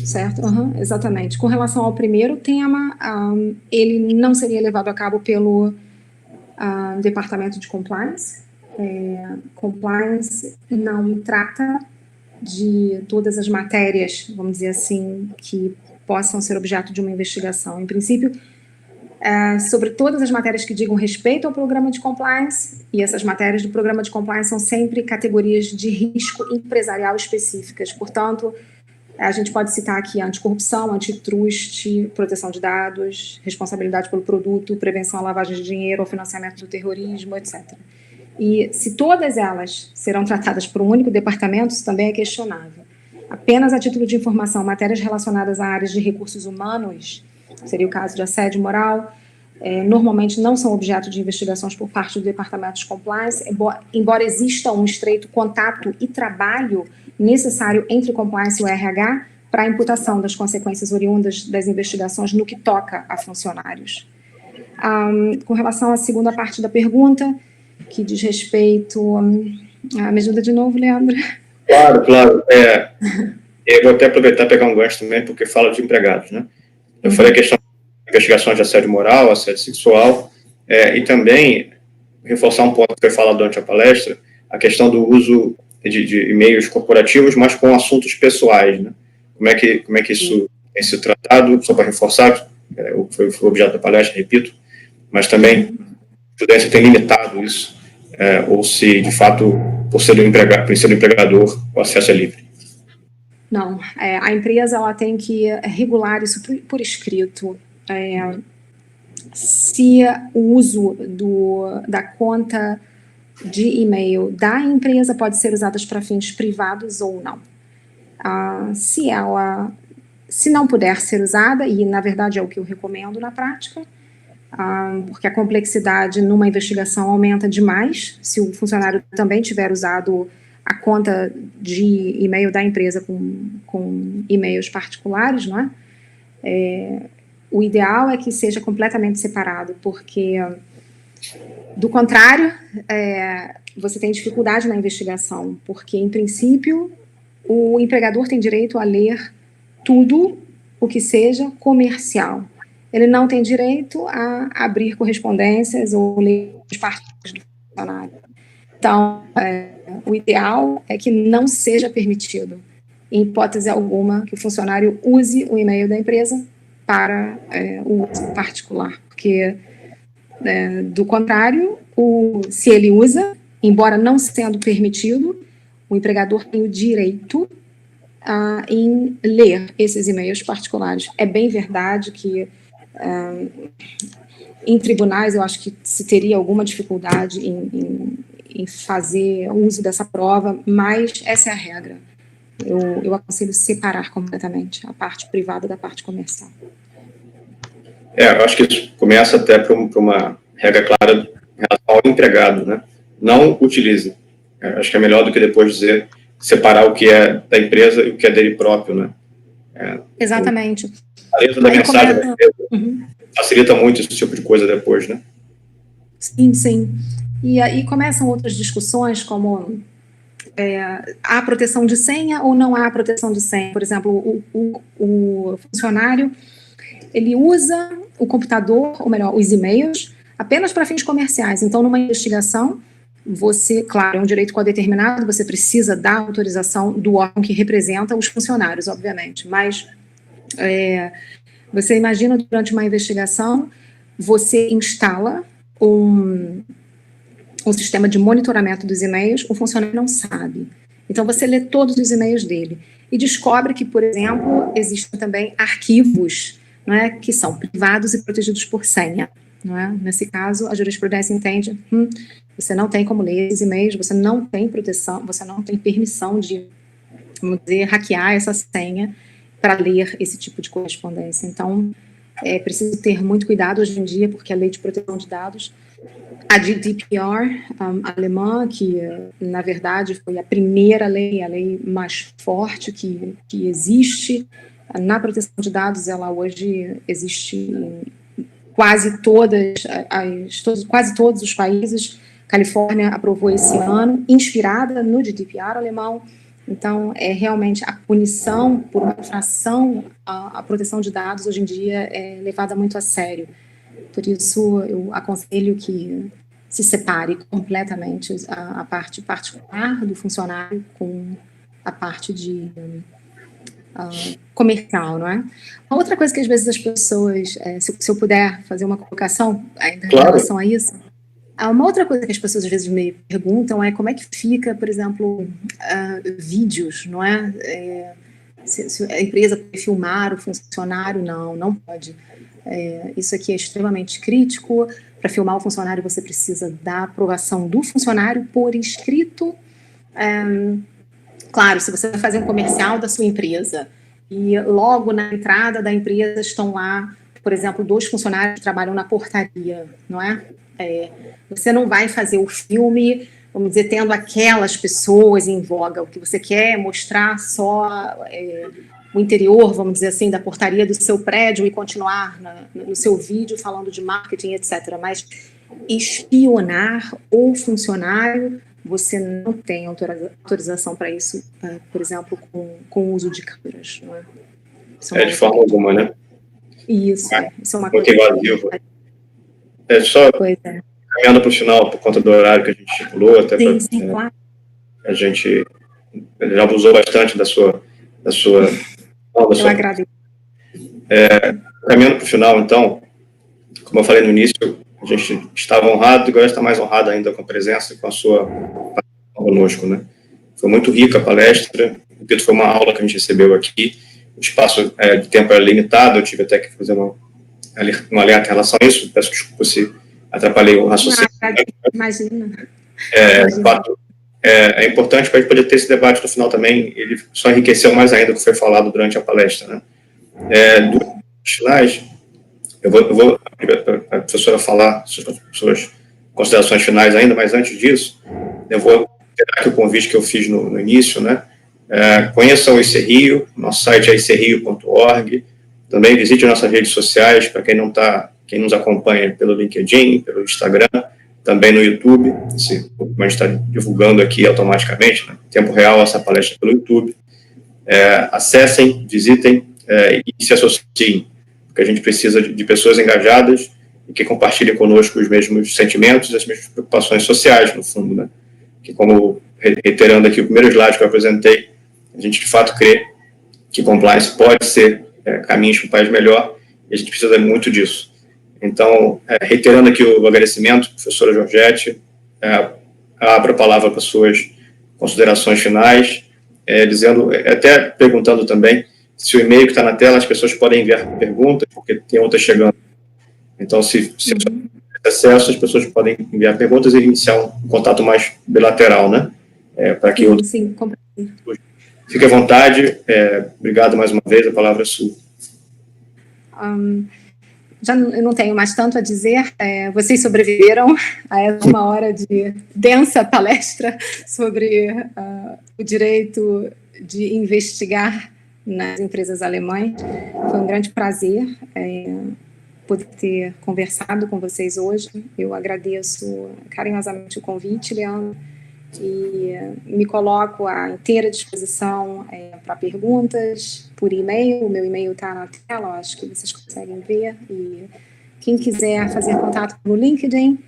Certo, exatamente. Com relação ao primeiro tema, ele não seria levado a cabo pelo Departamento de Compliance. Compliance não trata de todas as matérias, vamos dizer assim, que possam ser objeto de uma investigação. Em princípio, sobre todas as matérias que digam respeito ao programa de compliance, e essas matérias do programa de compliance são sempre categorias de risco empresarial específicas. Portanto, a gente pode citar aqui anticorrupção, antitrust, proteção de dados, responsabilidade pelo produto, prevenção à lavagem de dinheiro, ao financiamento do terrorismo, etc. E se todas elas serão tratadas por um único departamento, isso também é questionável. Apenas a título de informação, matérias relacionadas a áreas de recursos humanos, seria o caso de assédio moral, normalmente não são objeto de investigações por parte do Departamento de Compliance, embora exista um estreito contato e trabalho necessário entre Compliance e o RH para a imputação das consequências oriundas das investigações no que toca a funcionários. Com relação à segunda parte da pergunta, que diz respeito... me ajuda de novo, Leandro? Claro. Eu vou até aproveitar e pegar um gancho também, porque fala de empregados, né? Eu falei a questão de investigações de assédio moral, assédio sexual, e também reforçar um ponto que foi falado durante a palestra, a questão do uso de e-mails corporativos, mas com assuntos pessoais, né? Como é que isso tem sido tratado, só para reforçar, foi o objeto da palestra, repito, mas também a prudência tem limitado isso, ou se, de fato, por ser do empregador, o acesso é livre. Não, a empresa ela tem que regular isso por escrito. Se o uso da conta de e-mail da empresa pode ser usada para fins privados ou não. Se não puder ser usada, e na verdade é o que eu recomendo na prática, porque a complexidade numa investigação aumenta demais, se o funcionário também tiver usado a conta de e-mail da empresa com e-mails particulares, não é? O ideal é que seja completamente separado, porque, do contrário, você tem dificuldade na investigação, porque, em princípio, o empregador tem direito a ler tudo o que seja comercial. Ele não tem direito a abrir correspondências ou ler as partes do funcionário. Então, o ideal é que não seja permitido, em hipótese alguma, que o funcionário use o e-mail da empresa para o uso particular, porque, do contrário, se ele usa, embora não sendo permitido, o empregador tem o direito em ler esses e-mails particulares. É bem verdade que em tribunais eu acho que se teria alguma dificuldade em fazer uso dessa prova, mas essa é a regra. Eu aconselho separar completamente a parte privada da parte comercial. Eu acho que isso começa até para uma regra clara em relação ao empregado, né? Não utilize. Acho que é melhor do que depois dizer separar o que é da empresa e o que é dele próprio, né? Exatamente. A letra da Aí mensagem começa... facilita muito esse tipo de coisa depois, né? Sim, sim. E aí começam outras discussões, como há proteção de senha ou não há proteção de senha. Por exemplo, o funcionário, ele usa o computador, ou melhor, os e-mails, apenas para fins comerciais. Então, numa investigação, você, claro, é um direito codeterminado, você precisa da autorização do órgão que representa os funcionários, obviamente, mas você imagina, durante uma investigação, você instala um sistema de monitoramento dos e-mails, o funcionário não sabe. Então, você lê todos os e-mails dele e descobre que, por exemplo, existem também arquivos, não é, que são privados e protegidos por senha. Não é? Nesse caso, a jurisprudência entende, você não tem como ler esses e-mails, você não tem proteção, você não tem permissão de, vamos dizer, hackear essa senha para ler esse tipo de correspondência. Então, é preciso ter muito cuidado hoje em dia, porque a lei de proteção de dados, a GDPR alemã, que na verdade foi a primeira lei, a lei mais forte que existe na proteção de dados, ela hoje existe em quase todos os países. Califórnia aprovou esse ano, inspirada no GDPR alemão. Então, realmente a punição por uma infração à proteção de dados hoje em dia é levada muito a sério. Por isso, eu aconselho que se separe completamente a parte particular do funcionário com a parte de comercial, não é? Uma outra coisa que às vezes as pessoas, se eu puder fazer uma colocação ainda em relação a isso, uma outra coisa que as pessoas às vezes me perguntam é como é que fica, por exemplo, vídeos, não é? Se a empresa pode filmar o funcionário, não pode. Isso aqui é extremamente crítico. Para filmar o funcionário, você precisa da aprovação do funcionário por escrito. Claro, se você vai fazer um comercial da sua empresa e logo na entrada da empresa estão lá, por exemplo, 2 funcionários que trabalham na portaria, não é? Você não vai fazer o filme, vamos dizer, tendo aquelas pessoas em voga. O que você quer é mostrar só o interior, vamos dizer assim, da portaria do seu prédio e continuar no seu vídeo falando de marketing, etc. Mas espionar o funcionário, você não tem autorização para isso, por exemplo, com o uso de câmeras. Não é? De forma alguma, né? Isso é uma coisa. Só caminhando para o final, por conta do horário que a gente estipulou, até sim, claro. A gente já abusou bastante da sua Eu agradeço. Caminhando para o final, então, como eu falei no início, a gente estava honrado e agora está mais honrado ainda com a presença e com a sua participação conosco, né? Foi muito rica a palestra, repito, foi uma aula que a gente recebeu aqui, o espaço de tempo era limitado, eu tive até que fazer um alerta em relação a isso, peço desculpa se atrapalhei o raciocínio. Imagina. É importante para a gente poder ter esse debate no final também, ele só enriqueceu mais ainda o que foi falado durante a palestra, né? Dos finais, eu vou a professora falar suas considerações finais ainda, mas antes disso, eu vou pegar aqui o convite que eu fiz no início, né? Conheçam o ICRIO, nosso site é icerio.org, também visite nossas redes sociais, para quem nos acompanha pelo LinkedIn, pelo Instagram, também no YouTube, como a gente está divulgando aqui automaticamente, né, em tempo real, essa palestra pelo YouTube. Acessem, visitem e se associem, porque a gente precisa de pessoas engajadas e que compartilhem conosco os mesmos sentimentos, as mesmas preocupações sociais, no fundo, né? Que, como, reiterando aqui o primeiro slide que eu apresentei, a gente, de fato, crê que compliance pode ser caminhos para um país melhor e a gente precisa muito disso. Então, reiterando aqui o agradecimento, professora Georgette, abro a palavra para suas considerações finais, até perguntando também se o e-mail que está na tela, as pessoas podem enviar perguntas, porque tem outras chegando. Então, se acesso, as pessoas podem enviar perguntas e iniciar um contato mais bilateral, né? Para que sim, compreendo. Fique à vontade. Obrigado mais uma vez, a palavra é sua. Eu não tenho mais tanto a dizer. Vocês sobreviveram a uma hora de densa palestra sobre o direito de investigar nas empresas alemãs. Foi um grande prazer poder ter conversado com vocês hoje. Eu agradeço carinhosamente o convite, Leandro, e me coloco à inteira disposição para perguntas por e-mail. O meu e-mail está na tela, acho que vocês conseguem ver. E quem quiser fazer contato no LinkedIn,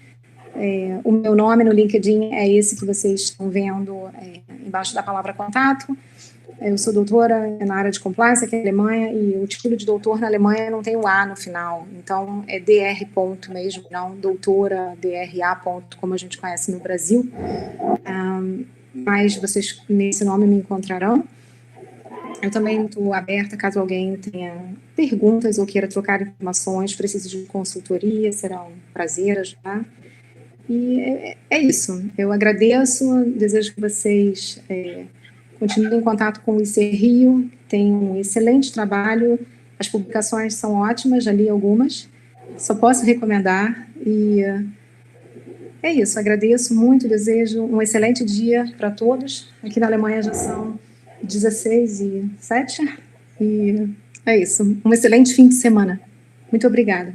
o meu nome no LinkedIn é esse que vocês estão vendo embaixo da palavra contato. Eu sou doutora na área de compliance aqui na Alemanha, e o título de doutor na Alemanha não tem o A no final, então é DR ponto mesmo, não doutora, DRA ponto, como a gente conhece no Brasil. Mas vocês nesse nome me encontrarão. Eu também estou aberta, caso alguém tenha perguntas ou queira trocar informações, precise de consultoria, será um prazer ajudar. E é isso, eu agradeço, desejo que vocês continuem em contato com o IC Rio, tenham um excelente trabalho, as publicações são ótimas, já li algumas, só posso recomendar, e é isso, agradeço muito, desejo um excelente dia para todos. Aqui na Alemanha já são 16h07, e é isso, um excelente fim de semana. Muito obrigada.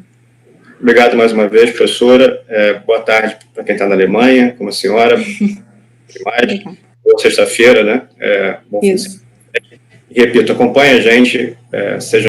Obrigado mais uma vez, professora. Boa tarde para quem está na Alemanha, como a senhora. Que mais? Boa sexta-feira, né? Bom fim de semana. E repito, acompanhe a gente, seja